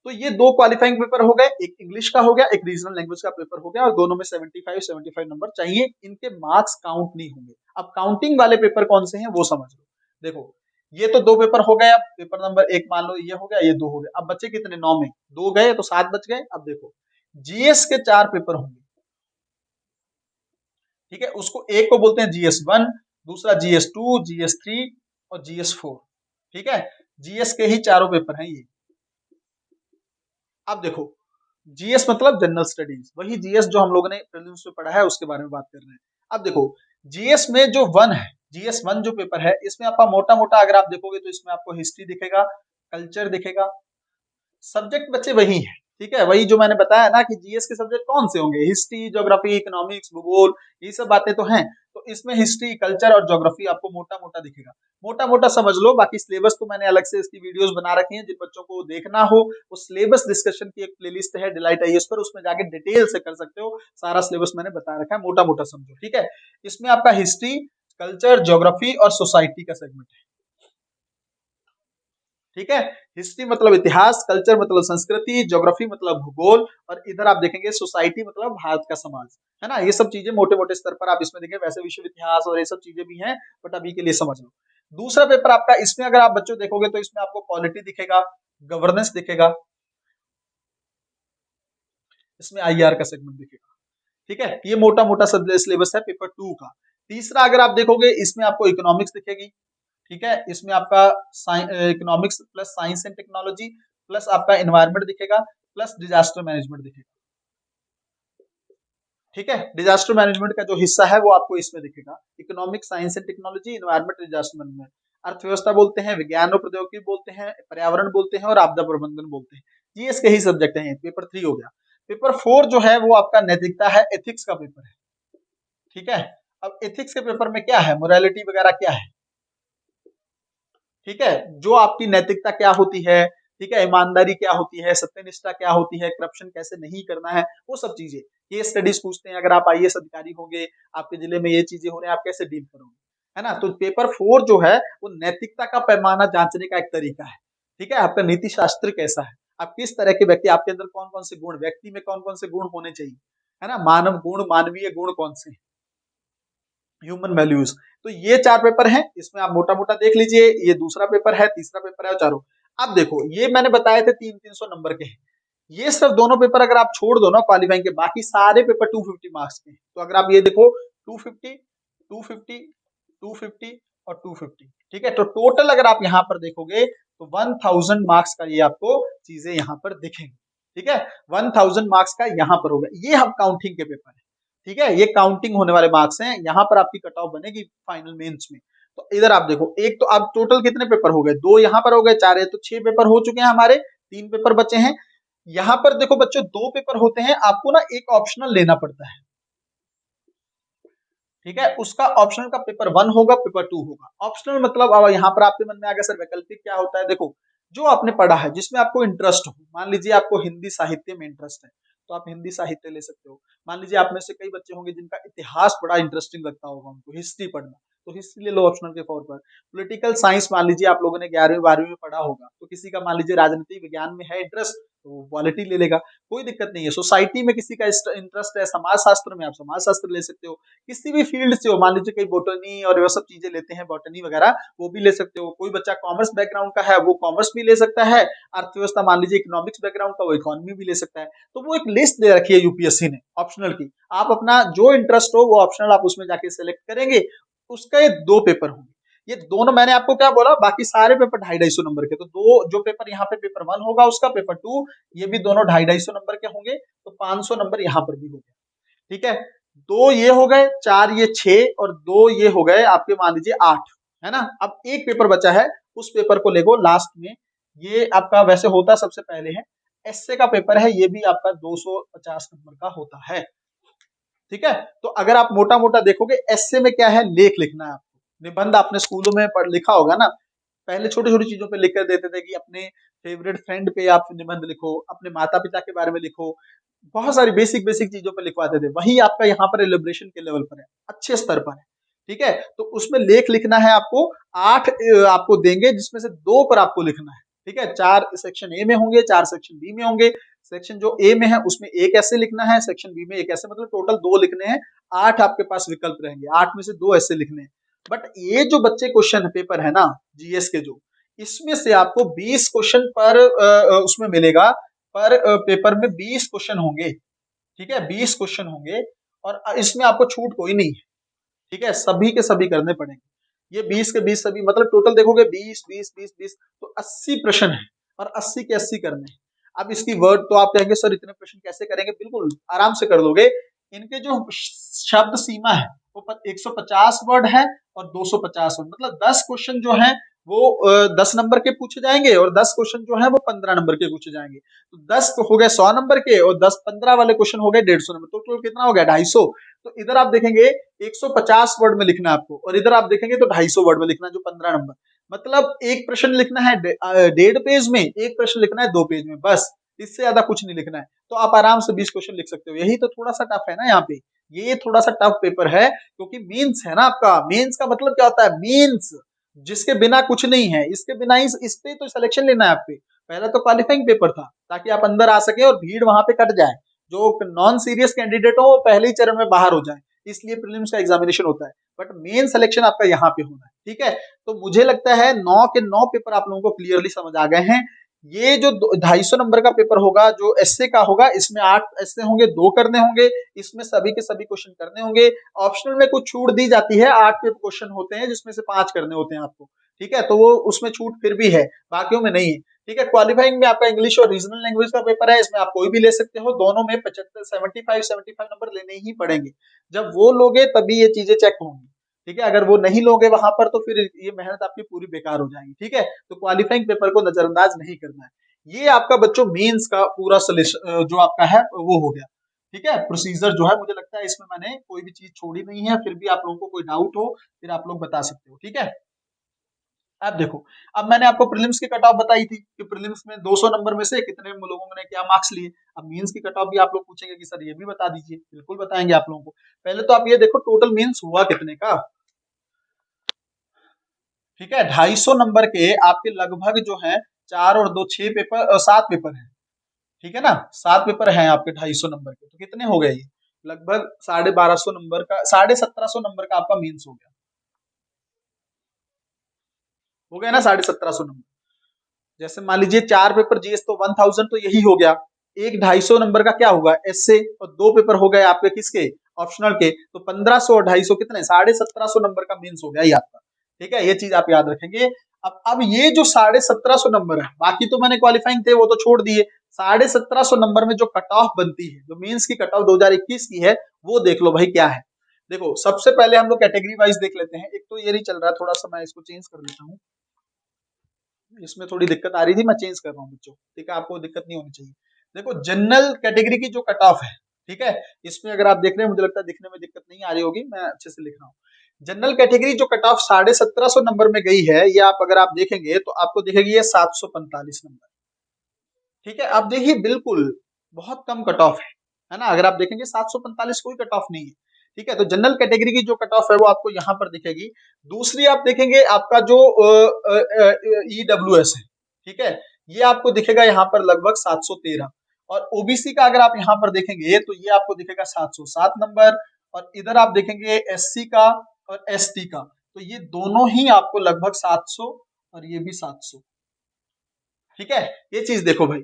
तो ये 2 क्वालिफाइंग पेपर हो गए, एक इंग्लिश का हो गया, एक रीजनल लैंग्वेज का पेपर हो गया, और दोनों में 75 नंबर चाहिए। इनके मार्क्स काउंट नहीं होंगे। अब काउंटिंग वाले पेपर कौन से हैं वो समझ लो। देखो ये तो 2 पेपर हो गए, अब पेपर नंबर 1 मान लो ये हो गया, ये 2 हो गए, अब बच्चे कितने, 9 में 2 गए तो 7 बच गए। अब देखो जीएस के 4 पेपर होंगे, ठीक है। उसको एक को बोलते हैं जीएस 1, दूसरा जीएस 2, जीएस 3 और जीएस 4, ठीक है। जीएस के ही चारों पेपर हैं ये। अब देखो जीएस मतलब जनरल स्टडीज, वही जीएस जो हम लोगों ने प्रीलिम्स में पढ़ा है उसके बारे में बात कर रहे हैं। अब देखो जीएस में जो 1 है, जीएस 1 जो पेपर है, इसमें आपका मोटा मोटा अगर आप देखोगे तो इसमें आपको हिस्ट्री दिखेगा, कल्चर दिखेगा, सब्जेक्ट बच्चे वही है, ठीक है। वही जो मैंने बताया ना कि जीएस के सब्जेक्ट कौन से होंगे, हिस्ट्री, ज्योग्राफी, इकोनॉमिक्स, भूगोल, ये सब बातें तो हैं। तो इसमें हिस्ट्री, कल्चर और ज्योग्राफी आपको मोटा मोटा दिखेगा, मोटा मोटा समझ लो। बाकी सिलेबस तो मैंने अलग से इसकी वीडियोस बना रखी हैं, जिन बच्चों को देखना हो वो सिलेबस डिस्कशन की एक प्लेलिस्ट है डिलाइट आईएएस पर, उसमें जाके डिटेल से कर सकते हो। सारा सिलेबस मैंने बता रखा है, मोटा मोटा समझो, ठीक है। इसमें आपका हिस्ट्री, कल्चर, ज्योग्राफी और सोसाइटी का सेगमेंट है, ठीक है। हिस्ट्री मतलब इतिहास, कल्चर मतलब संस्कृति, ज्योग्राफी मतलब भूगोल, और इधर आप देखेंगे सोसाइटी मतलब भारत का समाज, है ना। ये सब चीजें मोटे मोटे स्तर पर आप इसमें देखेंगे, वैसे विश्व इतिहास और ये सब चीजें भी हैं, बट अभी के लिए समझ लो। दूसरा पेपर आपका, इसमें अगर आप बच्चों देखोगे तो इसमें आपको पॉलिटी दिखेगा, गवर्नेंस दिखेगा, इसमें आईआर का सेगमेंट दिखेगा, ठीक है। ये मोटा मोटा सिलेबस है पेपर 2 का। तीसरा अगर आप देखोगे इसमें आपको इकोनॉमिक्स दिखेगी, ठीक है। इसमें आपका economics plus science and technology plus आपका एनवायरनमेंट दिखेगा, प्लस डिजास्टर मैनेजमेंट दिखेगा। ठीक है, डिजास्टर मैनेजमेंट का जो हिस्सा है वो आपको इसमें दिखेगा। Economic, science and technology, environment, disaster management. अर्थव्यवस्था बोलते हैं, विज्ञान और प्रौद्योगिकी बोलते हैं, पर्यावरण बोलते हैं और आपदा प्रबंधन बोलते हैं। ये इसके ही सब्जेक्ट हैं। पेपर 3 हो गया। पेपर 4 जो है वो आपका नैतिकता है, एथिक्स का पेपर है। ठीक है, अब एथिक्स के पेपर में क्या है, मोरालिटी वगैरह क्या है। ठीक है, जो आपकी नैतिकता क्या होती है, ठीक है, ईमानदारी क्या होती है, सत्यनिष्ठा क्या होती है, करप्शन कैसे नहीं करना है, वो सब चीजें ये स्टडीज पूछते हैं। अगर आप आईएएस अधिकारी होंगे, आपके जिले में ये चीजें हो रही हैं, आप कैसे डील करोगे, है ना। तो पेपर 4 जो है वो नैतिकता का पैमाना जांचने का एक तरीका है। ठीक है, आपका नीति शास्त्र कैसा है, आप किस तरह के व्यक्ति, आपके अंदर कौन कौन से गुण, व्यक्ति में कौन कौन से गुण होने चाहिए, है ना, मानव गुण, मानवीय गुण कौन से, ह्यूमन वैल्यूज। तो ये 4 पेपर हैं, इसमें आप मोटा मोटा देख लीजिए। ये दूसरा पेपर है, तीसरा पेपर है और चारों। अब देखो, ये मैंने बताए थे 300-300 नंबर के हैं। ये सिर्फ दोनों पेपर अगर आप छोड़ दो ना क्वालिफाइंग के, बाकी सारे पेपर 250 मार्क्स के हैं। तो अगर आप ये देखो 250, 250, 250 और 250। ठीक है, तो टोटल अगर आप यहाँ पर देखोगे तो 1000 मार्क्स का ये आपको चीजें यहाँ पर दिखेंगी। ठीक है, 1000 मार्क्स का यहाँ पर होगा। ये हम काउंटिंग के पेपर है। ठीक है, ये काउंटिंग होने वाले मार्क्स हैं, यहाँ पर आपकी कट ऑफ बनेगी फाइनल मेंस में। तो इधर आप देखो, एक तो आप टोटल कितने पेपर हो गए, 2 यहाँ पर हो गए, 4 है तो 6 पेपर हो चुके हैं हमारे, 3 पेपर बचे हैं। यहाँ पर देखो बच्चों, 2 पेपर होते हैं, आपको ना एक ऑप्शनल लेना पड़ता है। ठीक है, उसका ऑप्शनल का पेपर 1 होगा, पेपर 2 होगा। ऑप्शनल मतलब अब यहाँ पर आपके मन में आ गया सर वैकल्पिक क्या होता है। देखो, जो आपने पढ़ा है, जिसमें आपको इंटरेस्ट हो, मान लीजिए आपको हिंदी साहित्य में इंटरेस्ट है तो आप हिंदी साहित्य ले सकते हो। मान लीजिए आप में से कई बच्चे होंगे जिनका इतिहास बड़ा इंटरेस्टिंग लगता होगा, उनको हिस्ट्री पढ़ना, तो हिस्ट्री ले लो ऑप्शनल के तौर पर। पॉलिटिकल साइंस मान लीजिए आप लोगों ने 11वीं 12वीं में पढ़ा होगा, तो किसी का मान लीजिए राजनीति विज्ञान में है इंटरेस्ट, तो वो पॉलिटी ले लेगा, कोई दिक्कत नहीं है। सोसाइटी में किसी का इंटरेस्ट है, समाज शास्त्र में, आप समाज शास्त्र ले सकते हो। किसी भी फील्ड से हो, मान लीजिए कई बॉटनी और वो सब चीजें लेते हैं, बॉटनी वगैरह, वो भी ले सकते हो। कोई बच्चा कॉमर्स बैकग्राउंड का है, वो कॉमर्स भी ले सकता है। अर्थव्यवस्था मान लीजिए इकोनॉमिक्स बैकग्राउंड का, वो इकोनॉमी भी ले सकता है। तो वो एक लिस्ट दे रखी है यूपीएससी ने ऑप्शनल की, आप अपना जो इंटरेस्ट हो वो ऑप्शनल आप उसमें जाके सिलेक्ट करेंगे। उसका ये 2 पेपर होंगे। ये दोनों मैंने आपको क्या बोला, बाकी सारे पेपर 250-250 नंबर के। तो दो जो पेपर यहाँ पे पेपर 1 होगा उसका, पेपर 2 ये भी दोनों 250-250 नंबर के होंगे। तो 500 नंबर यहाँ पर भी हो गया। ठीक है, 2 ये हो गए, 4 ये 6 और 2 ये हो गए आपके मान लीजिए 8, है ना। अब एक पेपर बचा है, उस पेपर को लेगो लास्ट में। ये आपका वैसे होता सबसे पहले है एसए का पेपर है, ये भी आपका 250 नंबर का होता है। ठीक है, तो अगर आप मोटा मोटा देखोगे एसए में क्या है, लेख लिखना है आपको। निबंध आपने स्कूलों में पढ़ लिखा होगा ना, पहले छोटी छोटी चीजों पे लिख कर देते थे कि अपने फेवरेट फ्रेंड पे आप निबंध लिखो, अपने माता पिता के बारे में लिखो, बहुत सारी बेसिक बेसिक चीजों पे लिखवाते थे। वही आपका यहाँ पर एलिब्रेशन के लेवल पर है, अच्छे स्तर पर है। ठीक है, तो उसमें लेख लिखना है आपको, 8 आपको देंगे जिसमें से 2 पर आपको लिखना है। ठीक है, 4 सेक्शन ए में होंगे, 4 सेक्शन बी में होंगे। सेक्शन जो ए में है उसमें एक ऐसे लिखना है, सेक्शन बी में एक ऐसे, मतलब टोटल 2 लिखने हैं। 8 आपके पास विकल्प रहेंगे, 8 में से 2 ऐसे लिखने हैं। बट ये जो बच्चे क्वेश्चन पेपर है ना जीएस के, जो इसमें से आपको 20 क्वेश्चन पर उसमें मिलेगा, पर पेपर में 20 क्वेश्चन होंगे। ठीक है, 20 क्वेश्चन होंगे और इसमें आपको छूट कोई नहीं है। ठीक है, सभी के सभी करने पड़ेंगे। ये 20 के 20 सभी, मतलब टोटल देखोगे 20 20 20 20, तो 80 प्रश्न है और 80 के 80 करने हैं। अब इसकी वर्ड तो आप कहेंगे सर इतने प्रश्न कैसे करेंगे, बिल्कुल आराम से कर लोगे। इनके जो शब्द सीमा है वो 150 वर्ड है और 250 वर्ड, मतलब 10 क्वेश्चन जो है वो 10 नंबर के पूछे जाएंगे और 10 क्वेश्चन जो है वो 15 नंबर के पूछे जाएंगे। तो 10 तो हो गए 100 नंबर के और 10 15 वाले क्वेश्चन हो गए 150 नंबर, तो टोटल कितना हो गया 250। तो इधर आप देखेंगे 150 वर्ड में लिखना है आपको, और इधर आप देखेंगे तो 250 वर्ड में लिखना है, जो 15 नंबर, मतलब एक प्रश्न लिखना है 1.5 पेज में, एक प्रश्न लिखना है 2 पेज में, बस इससे ज्यादा कुछ नहीं लिखना है। तो आप आराम से 20 क्वेश्चन लिख सकते हो। यही तो थोड़ा सा टफ है ना यहाँ पे, ये थोड़ा सा टफ पेपर है क्योंकि मेंस है ना आपका। मेंस का मतलब क्या होता है, मेंस जिसके बिना कुछ नहीं है, इसके बिना इस पे तो सिलेक्शन लेना है आप पे। पहला तो क्वालिफाइंग पेपर था ताकि आप अंदर आ सके और भीड़ वहां पे कट जाए, जो नॉन सीरियस कैंडिडेट हो वो पहले ही चरण में बाहर हो जाए, इसलिए प्रीलिम्स का एग्जामिनेशन होता है। बट मेन सिलेक्शन आपका यहाँ पे होना है। ठीक है, तो मुझे लगता है 9 के 9 पेपर आप लोगों को क्लियरली समझ आ गए हैं। ये जो 250 नंबर का पेपर होगा जो एसए का होगा, इसमें 8 एसए होंगे, 2 करने होंगे, इसमें सभी के सभी क्वेश्चन करने होंगे। ऑप्शनल में कुछ छूट दी जाती है, 8 पे क्वेश्चन होते हैं जिसमें से 5 करने होते हैं आपको। ठीक है, तो वो उसमें छूट फिर भी है, बाकियों में नहीं है। ठीक है। क्वालिफाइंग में आपका इंग्लिश और रीजनल लैंग्वेज का पेपर है, इसमें आप कोई भी ले सकते हो, दोनों में 75 नंबर लेने ही पड़ेंगे। जब वो लोगे तभी ये चीजें चेक होंगी, ठीक है। अगर वो नहीं लोगे वहां पर तो फिर ये मेहनत आपकी पूरी बेकार हो जाएगी, ठीक है। तो क्वालिफाइंग पेपर को नजरअंदाज नहीं करना है। ये आपका बच्चों मेंस का पूरा जो आपका है वो हो गया, ठीक है। प्रोसीजर जो है, मुझे लगता है इसमें मैंने कोई भी चीज छोड़ी नहीं है, फिर भी आप लोगों को कोई डाउट हो फिर आप लोग बता सकते हो, ठीक है। अब देखो, अब मैंने आपको प्रीलिम्स की कट ऑफ बताई थी कि प्रीलिम्स में 200 नंबर में से कितने लोगों ने क्या मार्क्स लिए। अब मेंस की कट ऑफ भी आप लोग पूछेंगे कि सर ये भी बता दीजिए, बिल्कुल बताएंगे आप लोगों को। पहले तो आप ये देखो टोटल मेंस हुआ कितने का, ठीक है। 250 नंबर के आपके लगभग जो है 7 पेपर है, ठीक है ना। 7 पेपर हैं आपके 250 नंबर के, तो कितने हो गए ये, लगभग 1250 नंबर का, 1750 नंबर का आपका मेंस हो गया ना, 1750 नंबर। जैसे मान लीजिए 4 पेपर जीएस तो 1000 तो यही हो गया। एक 250 नंबर का क्या होगा एसए, और 2 पेपर हो गए आपके किसके, ऑप्शनल के, तो 1500 और 250 कितने, 1750 नंबर का मीन्स हो गया ये आपका, ठीक है। ये चीज आप याद रखेंगे। अब ये जो 1750 नंबर है, बाकी तो मैंने क्वालिफाइंग थे वो तो छोड़ दिए। 1750 नंबर में जो कट ऑफ बनती है, जो मीन्स की कट ऑफ 2021 की है, वो देख लो भाई क्या है। देखो सबसे पहले हम लोग कैटेगरी वाइज देख लेते हैं। एक तो ये नहीं चल रहा है, थोड़ा सा मैं इसको चेंज कर लेता हूँ, इसमें थोड़ी दिक्कत आ रही थी, मैं चेंज कर रहा हूँ बच्चों, ठीक है। आपको दिक्कत नहीं होनी चाहिए। देखो जनरल कैटेगरी की जो कट ऑफ है, ठीक है, इसमें अगर आप देख रहे हैं, मुझे लगता है दिखने में दिक्कत नहीं आ रही होगी, मैं अच्छे से लिख रहा हूँ। जनरल कैटेगरी जो कट ऑफ 1750 नंबर में गई है, ये आप अगर आप देखेंगे तो आपको दिखेगी ये 745 नंबर, ठीक है। आप देखिए बिल्कुल बहुत कम कट ऑफ है ना। अगर आप देखेंगे 745 कोई कट ऑफ नहीं है, ठीक है। तो जनरल कैटेगरी की जो कट ऑफ है वो आपको यहाँ पर दिखेगी। दूसरी आप देखेंगे आपका जो ईडब्ल्यूएस है, ठीक है, ये आपको दिखेगा यहाँ पर लगभग 713। और ओबीसी का अगर आप यहाँ पर देखेंगे तो ये आपको दिखेगा 707 नंबर। और इधर आप देखेंगे एससी का और एसटी का, तो ये दोनों ही आपको लगभग 700 और ये भी 700, ठीक है। ये चीज देखो भाई,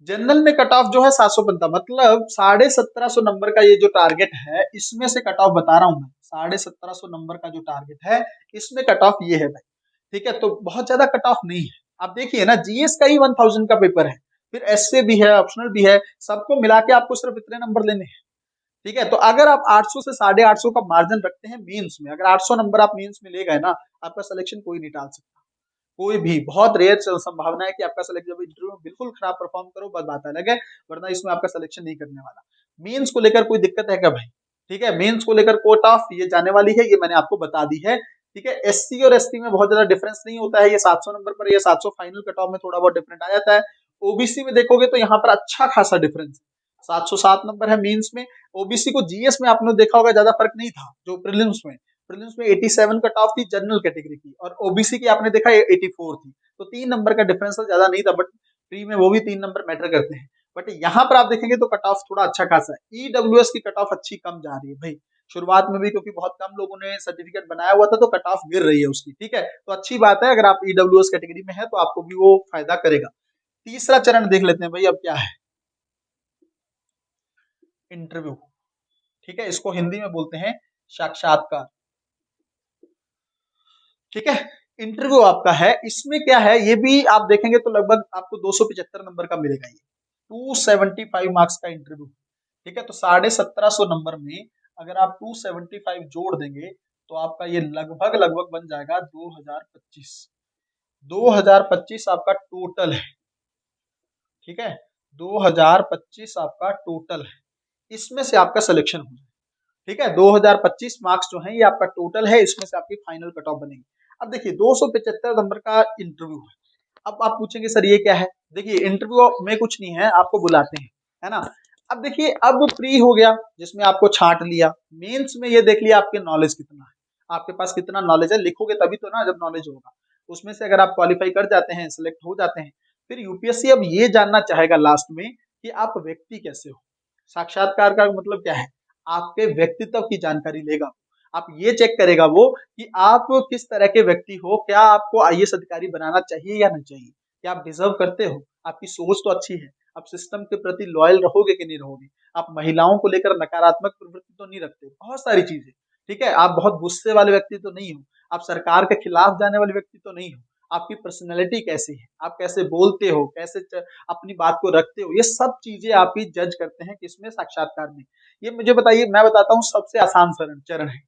जनरल में कट ऑफ जो है 715, मतलब 1750 नंबर का ये जो टारगेट है, इसमें से कट ऑफ बता रहा हूं मैं, 1750 नंबर का जो टारगेट है इसमें कट ऑफ ये है भाई, ठीक है। तो बहुत ज्यादा कट ऑफ नहीं है। आप देखिए ना, जीएस का ही 1000 का पेपर है, फिर एसए भी है, ऑप्शनल भी है, सबको मिला के आपको सिर्फ इतने नंबर लेने हैं, ठीक है। तो अगर आप 800 से 850 का मार्जिन रखते हैं मीन्स में, अगर 800 नंबर आप मीन्स में ले गए ना, आपका सिलेक्शन कोई नहीं टाल सकता, कोई भी। बहुत रेयर संभावना है कि आपका सिलेक्शन, जब इंटरव्यू में बिल्कुल खराब परफॉर्म करो बस बात अलग है, वरना इसमें आपका सिलेक्शन नहीं करने वाला। मेंस को लेकर कोई दिक्कत है क्या भाई, ठीक है। मेंस को लेकर कोट ऑफ ये जाने वाली है, ये मैंने आपको बता दी है, ठीक है। एससी और एसटी में बहुत ज्यादा डिफरेंस नहीं होता है, ये 700 नंबर पर, ये 700 फाइनल कट ऑफ में थोड़ा बहुत डिफरेंट आ जाता है। ओबीसी में देखोगे तो यहाँ पर अच्छा खासा डिफरेंस है, 707 नंबर है मीन्स में। ओबीसी को जीएस में आपने देखा होगा ज्यादा फर्क नहीं था, जो प्रीलिम्स में, प्रीलिम्स में 87 कट ऑफ थी जनरल कैटेगरी की, और ओबीसी की आपने देखा 84 थी, तो 3 नंबर का डिफरेंस ज्यादा नहीं था, बट प्री में वो भी 3 नंबर मैटर करते हैं। बट यहाँ पर आप देखेंगे तो कट ऑफ थोड़ा अच्छा खासा है। ईडब्ल्यूएस की कट ऑफ अच्छी कम जा रही है भाई, शुरुआत में भी, क्योंकि बहुत कम लोगों ने सर्टिफिकेट बनाया हुआ था, तो कट ऑफ गिर रही है उसकी, ठीक है। तो अच्छी बात है, अगर आप ईडब्ल्यूएस कैटेगरी में है तो आपको भी वो फायदा करेगा। तीसरा चरण देख लेते हैं भाई, अब क्या है, इंटरव्यू, ठीक है। इसको हिंदी में बोलते हैं साक्षात्कार, ठीक है। इंटरव्यू आपका है, इसमें क्या है, ये भी आप देखेंगे तो लगभग आपको 275 नंबर का मिलेगा, ये 275 मार्क्स का इंटरव्यू, ठीक है। तो 1750 नंबर में अगर आप 275 जोड़ देंगे तो आपका ये लगभग लगभग बन जाएगा 2025, 2025 आपका टोटल है, ठीक है। 2025 आपका टोटल है, इसमें से आपका सिलेक्शन हो जाए, ठीक है। 2025 मार्क्स जो है ये आपका टोटल है, इसमें से आपकी फाइनल कट ऑफ बनेगी। अब देखिए 275 नंबर का इंटरव्यू है। अब आप पूछेंगे सर ये क्या है, देखिए इंटरव्यू में कुछ नहीं है, आपको बुलाते हैं, है ना। अब देखिए, अब प्री हो गया जिसमें आपको छांट लिया, मेंस में ये देख लिया आपके नॉलेज कितना है, आपके पास कितना नॉलेज है, लिखोगे तभी तो ना जब नॉलेज होगा। उसमें से अगर आप क्वालिफाई कर जाते हैं, सिलेक्ट हो जाते हैं, फिर यूपीएससी अब ये जानना चाहेगा लास्ट में कि आप व्यक्ति कैसे हो। साक्षात्कार का मतलब क्या है, आपके व्यक्तित्व की जानकारी लेगा। आप ये चेक करेगा वो कि आप किस तरह के व्यक्ति हो, क्या आपको आईएएस अधिकारी बनाना चाहिए या नहीं चाहिए, क्या आप डिजर्व करते हो, आपकी सोच तो अच्छी है, आप सिस्टम के प्रति लॉयल रहोगे कि नहीं रहोगे, आप महिलाओं को लेकर नकारात्मक प्रवृत्ति तो नहीं रखते, बहुत सारी चीजें, ठीक है। आप बहुत गुस्से वाले व्यक्ति तो नहीं हो, आप सरकार के खिलाफ जाने वाले व्यक्ति तो नहीं हो, आपकी पर्सनैलिटी कैसी है, आप कैसे बोलते हो, कैसे अपनी बात को रखते हो, ये सब चीजें आप ही जज करते हैं किसमें, साक्षात्कार में। ये मुझे बताइए, मैं बताता हूँ सबसे आसान चरण चरण है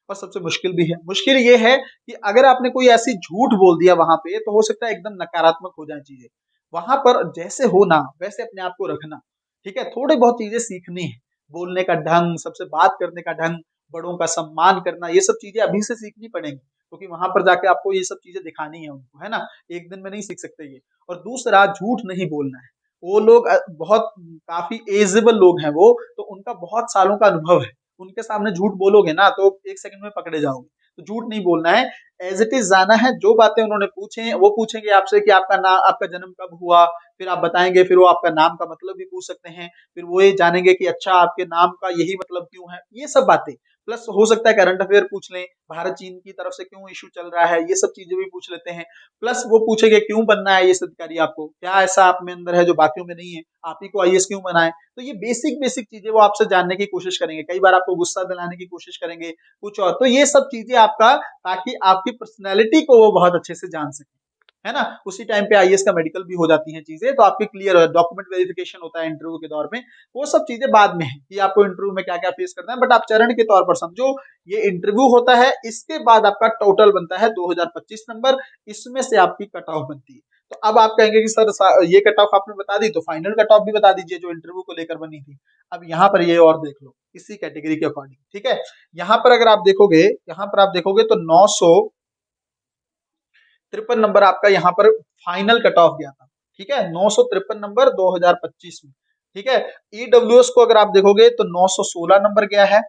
और सबसे मुश्किल भी है। मुश्किल ये है कि अगर आपने कोई ऐसी झूठ बोल दिया वहां पे, तो हो सकता है एकदम नकारात्मक हो जाए चीजें। वहां पर जैसे हो ना वैसे अपने आप को रखना, ठीक है। थोड़ी बहुत चीजें सीखनी है, बोलने का ढंग, सबसे बात करने का ढंग, बड़ों का सम्मान करना, ये सब चीजें अभी से सीखनी पड़ेंगी, क्योंकि वहां पर जाके आपको ये सब चीजें दिखानी है उनको, है ना। एक दिन में नहीं सीख सकते ये। और दूसरा, झूठ नहीं बोलना है। वो लोग बहुत काफी एजेबल लोग हैं वो, तो उनका बहुत सालों का अनुभव है। उनके सामने झूठ बोलोगे ना तो 1 सेकंड में पकड़े जाओगे। तो झूठ नहीं बोलना है, एज इट इज जाना है। जो बातें उन्होंने पूछे हैं वो पूछेंगे आपसे कि आपका नाम, आपका जन्म कब हुआ, फिर आप बताएंगे, फिर वो आपका नाम का मतलब भी पूछ सकते हैं, फिर वो ये जानेंगे कि अच्छा आपके नाम का यही मतलब क्यों है, ये सब बातें। प्लस हो सकता है करंट अफेयर पूछ लें, भारत चीन की तरफ से क्यों इशू चल रहा है, ये सब चीजें भी पूछ लेते हैं। प्लस वो पूछेंगे क्यों बनना है आईएएस अधिकारी आपको, क्या ऐसा आप में अंदर है जो बाकियों में नहीं है, आप ही को आईएएस क्यों बनाए। तो ये बेसिक बेसिक चीजें वो आपसे जानने की कोशिश करेंगे, कई बार आपको गुस्सा दिलाने की कोशिश करेंगे, कुछ और। तो ये सब चीजें आपका, ताकि आपकी पर्सनैलिटी को वो बहुत अच्छे से जान सके, है ना। उसी टाइम पे आईएएस का मेडिकल भी हो जाती हैं चीजें, तो आपके क्लियर हो, डॉक्यूमेंट वेरिफिकेशन होता है इंटरव्यू के दौर में। वो सब चीजें बाद में है कि आपको इंटरव्यू में क्या क्या फेस करना है, बट आप चरण के तौर पर समझो। ये इंटरव्यू होता है, इसके बाद आपका टोटल बनता है 2025 नंबर, इसमें से आपकी कट ऑफ बनती है। तो अब आप कहेंगे कि सर ये कट ऑफ आपने बता दी, तो फाइनल कट ऑफ भी बता दीजिए जो इंटरव्यू को लेकर बनी थी। अब यहाँ पर ये और देख लो इसी कैटेगरी के अकॉर्डिंग, ठीक है। यहाँ पर अगर आप देखोगे, यहाँ पर आप देखोगे तो 953 नंबर आपका यहाँ पर फाइनल कट ऑफ गया था, ठीक है। 953 नंबर 2025 में, ठीक है। ईडब्ल्यूएस को अगर आप देखोगे तो 916 नंबर गया है।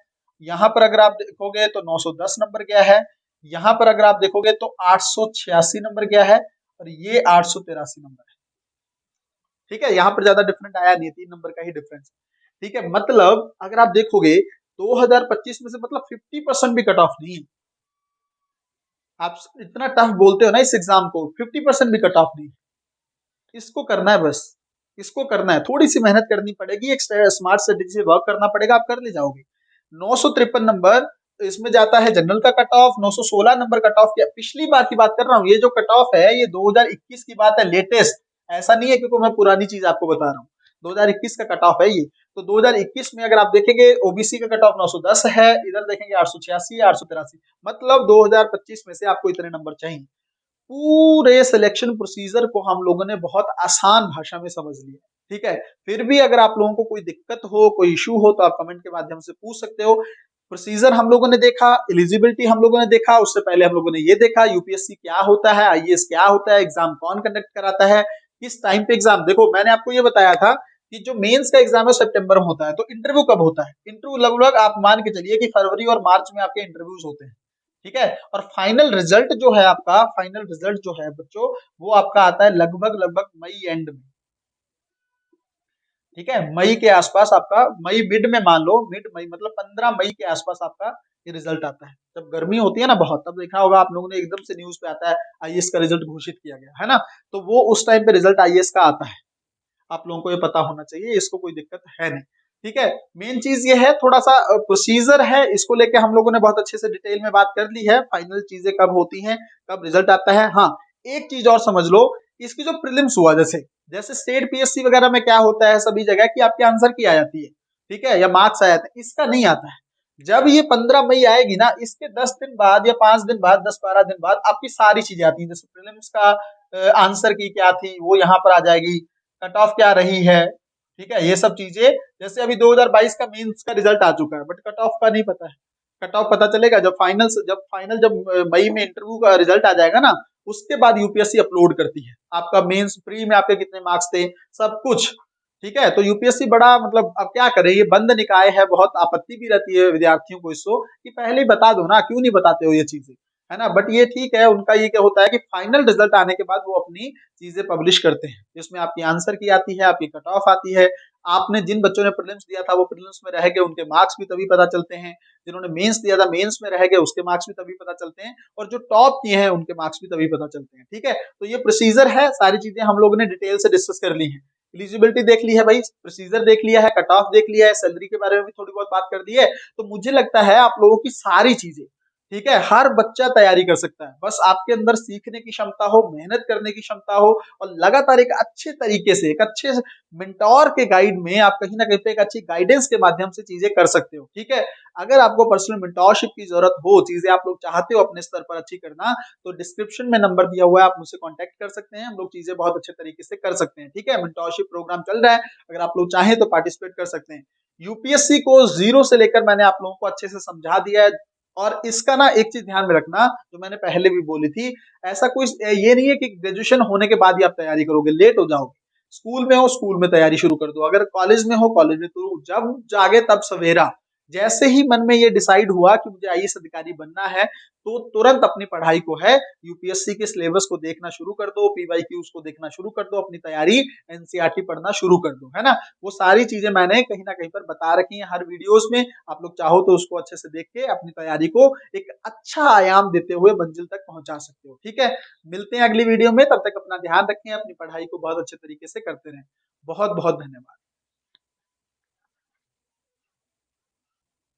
यहाँ पर अगर आप देखोगे तो 910 नंबर गया है। यहाँ पर अगर आप देखोगे तो 886 नंबर गया है, और ये 883 नंबर है, ठीक है। यहाँ पर ज्यादा डिफरेंट आया नहीं है, 3 नंबर का ही डिफरेंस, ठीक है। मतलब अगर आप देखोगे 2025 में से मतलब 50% भी कट ऑफ नहीं है। आप इतना टफ बोलते हो ना इस एग्जाम को, 50% भी कट ऑफ नहीं। इसको करना है बस, इसको करना है, थोड़ी सी मेहनत करनी पड़ेगी, एक स्मार्ट स्ट्रेटेजी से वर्क करना पड़ेगा, आप कर ले जाओगे। 953 नंबर इसमें जाता है जनरल का cut off. 916 number cut off किया, पिछली बार की बात कर रहा हूँ। ये जो कट ऑफ है ये 2021 की बात है, लेटेस्ट। ऐसा नहीं है क्योंकि मैं पुरानी चीज आपको बता रहा हूँ, 2021 का कट ऑफ है ये। तो 2021 में अगर आप देखेंगे ओबीसी का कट ऑफ 910 है, इधर देखेंगे 886 है, 883, मतलब 2025 में से आपको इतने नंबर चाहिए। पूरे सिलेक्शन प्रोसीजर को हम लोगों ने बहुत आसान भाषा में समझ लिया, ठीक है। फिर भी अगर आप लोगों को कोई दिक्कत हो, कोई इशू हो, तो आप कमेंट के माध्यम से पूछ सकते हो। प्रोसीजर हम लोगों ने देखा, एलिजिबिलिटी हम लोगों ने देखा, उससे पहले हम लोगों ने ये देखा यूपीएससी क्या होता है, आईएएस क्या होता है, एग्जाम कौन कंडक्ट कराता है, किस टाइम पे एग्जाम। देखो मैंने आपको ये बताया था कि जो मेंस का एग्जाम है सितंबर में होता है, तो इंटरव्यू कब होता है, इंटरव्यू लगभग आप मान के चलिए कि फरवरी और मार्च में आपके इंटरव्यूज होते हैं, ठीक है। और फाइनल रिजल्ट जो है आपका, फाइनल रिजल्ट जो है बच्चों, वो आपका आता है लगभग लगभग मई एंड में, ठीक है। मई के आसपास आपका, मई मिड में मान लो, मिड मई मतलब 15 मई के आसपास आपका ये रिजल्ट आता है। जब गर्मी होती है ना बहुत, तब देखा होगा आप लोगों ने एकदम से न्यूज पे आता है आईएएस का रिजल्ट घोषित किया गया है ना। तो वो उस टाइम पे रिजल्ट आईएएस का आता है, आप लोगों को ये पता होना चाहिए, इसको कोई दिक्कत है नहीं, ठीक है। मेन चीज ये है, थोड़ा सा प्रोसीजर है, इसको लेके हम लोगों ने बहुत अच्छे से डिटेल में बात कर ली है। फाइनल चीजें कब होती हैं, कब रिजल्ट आता है। हाँ, एक चीज और समझ लो, इसकी जो प्रीलिम्स हुआ, जैसे जैसे स्टेट पीएससी वगैरह में क्या होता है सभी जगह की आपके आंसर की आ जाती है, ठीक है, या मार्क्स आ जाते हैं, इसका नहीं आता है। जब ये 15 मई आएगी ना, इसके 10 दिन बाद या 5 दिन बाद, 10-12 दिन बाद आपकी सारी चीजें आती हैं। जैसे प्रीलिम्स का आंसर की क्या थी वो यहाँ पर आ जाएगी, कट ऑफ क्या रही है, ठीक है, ये सब चीजें। जैसे अभी 2022 का मेंस का रिजल्ट आ चुका है, बट कट ऑफ का नहीं पता है। कट ऑफ पता चलेगा जब मई में इंटरव्यू का रिजल्ट आ जाएगा ना, उसके बाद यूपीएससी अपलोड करती है आपका मेंस प्री में आपके कितने मार्क्स थे, सब कुछ, ठीक है। तो यूपीएससी बड़ा, मतलब अब क्या करे, ये बंद निकाय है, बहुत आपत्ति भी रहती है विद्यार्थियों को इसको कि पहले ही बता दो ना, क्यों नहीं बताते हो ये चीजें, है ना। बट ये ठीक है, उनका ये क्या होता है कि फाइनल रिजल्ट आने के बाद वो अपनी चीजें पब्लिश करते हैं, जिसमें आपकी आंसर की आती है, आपकी कट ऑफ आती है, आपने जिन बच्चों ने प्रीलिम्स दिया था वो प्रीलिम्स में रह गए, उनके मार्क्स भी तभी पता चलते हैं, जिन्होंने मेंस दिया था मेंस में रह गए, उसके मार्क्स भी तभी पता चलते हैं, और जो टॉप किए हैं उनके मार्क्स भी तभी पता चलते हैं, ठीक है। तो ये प्रोसीजर है, सारी चीजें हम लोगों ने डिटेल से डिस्कस कर ली है। एलिजिबिलिटी देख ली है भाई, प्रोसीजर देख लिया है, कट ऑफ देख लिया है, सैलरी के बारे में भी थोड़ी बहुत बात कर दी है। तो मुझे लगता है आप लोगों की सारी चीजें, ठीक है, हर बच्चा तैयारी कर सकता है, बस आपके अंदर सीखने की क्षमता हो, मेहनत करने की क्षमता हो और लगातार एक अच्छे तरीके से, एक अच्छे मेंटोर के गाइड में आप कहीं ना कहीं पे एक अच्छी गाइडेंस के माध्यम से चीजें कर सकते हो। ठीक है, अगर आपको पर्सनल मेंटोरशिप की जरूरत हो, चीजें आप लोग चाहते हो अपने स्तर पर अच्छी करना, तो डिस्क्रिप्शन में नंबर दिया हुआ है, आप मुझसे कॉन्टेक्ट कर सकते हैं, हम लोग चीजें बहुत अच्छे तरीके से कर सकते हैं। ठीक है, मेंटोरशिप प्रोग्राम चल रहा है, अगर आप लोग चाहें तो पार्टिसिपेट कर सकते हैं। यूपीएससी को जीरो से लेकर मैंने आप लोगों को अच्छे से समझा दिया है। और इसका ना एक चीज ध्यान में रखना, जो मैंने पहले भी बोली थी, ऐसा कोई ये नहीं है कि ग्रेजुएशन होने के बाद ही आप तैयारी करोगे, लेट हो जाओगे। स्कूल में हो, स्कूल में तैयारी शुरू कर दो, अगर कॉलेज में हो, कॉलेज में, तो जब जागे तब सवेरा। जैसे ही मन में ये डिसाइड हुआ कि मुझे आईएएस अधिकारी बनना है, तो तुरंत अपनी पढ़ाई को है यूपीएससी के सिलेबस को देखना शुरू कर दो, पीवाईक्यूज को देखना शुरू कर दो, अपनी तैयारी एनसीईआरटी पढ़ना शुरू कर दो, है ना। वो सारी चीजें मैंने कहीं ना कहीं पर बता रखी हैं हर वीडियोस में, आप लोग चाहो तो उसको अच्छे से देख के अपनी तैयारी को एक अच्छा आयाम देते हुए मंजिल तक पहुंचा सकते हो। ठीक है, मिलते हैं अगली वीडियो में, तब तक अपना ध्यान रखें, अपनी पढ़ाई को बहुत अच्छे तरीके से करते रहें। बहुत बहुत धन्यवाद।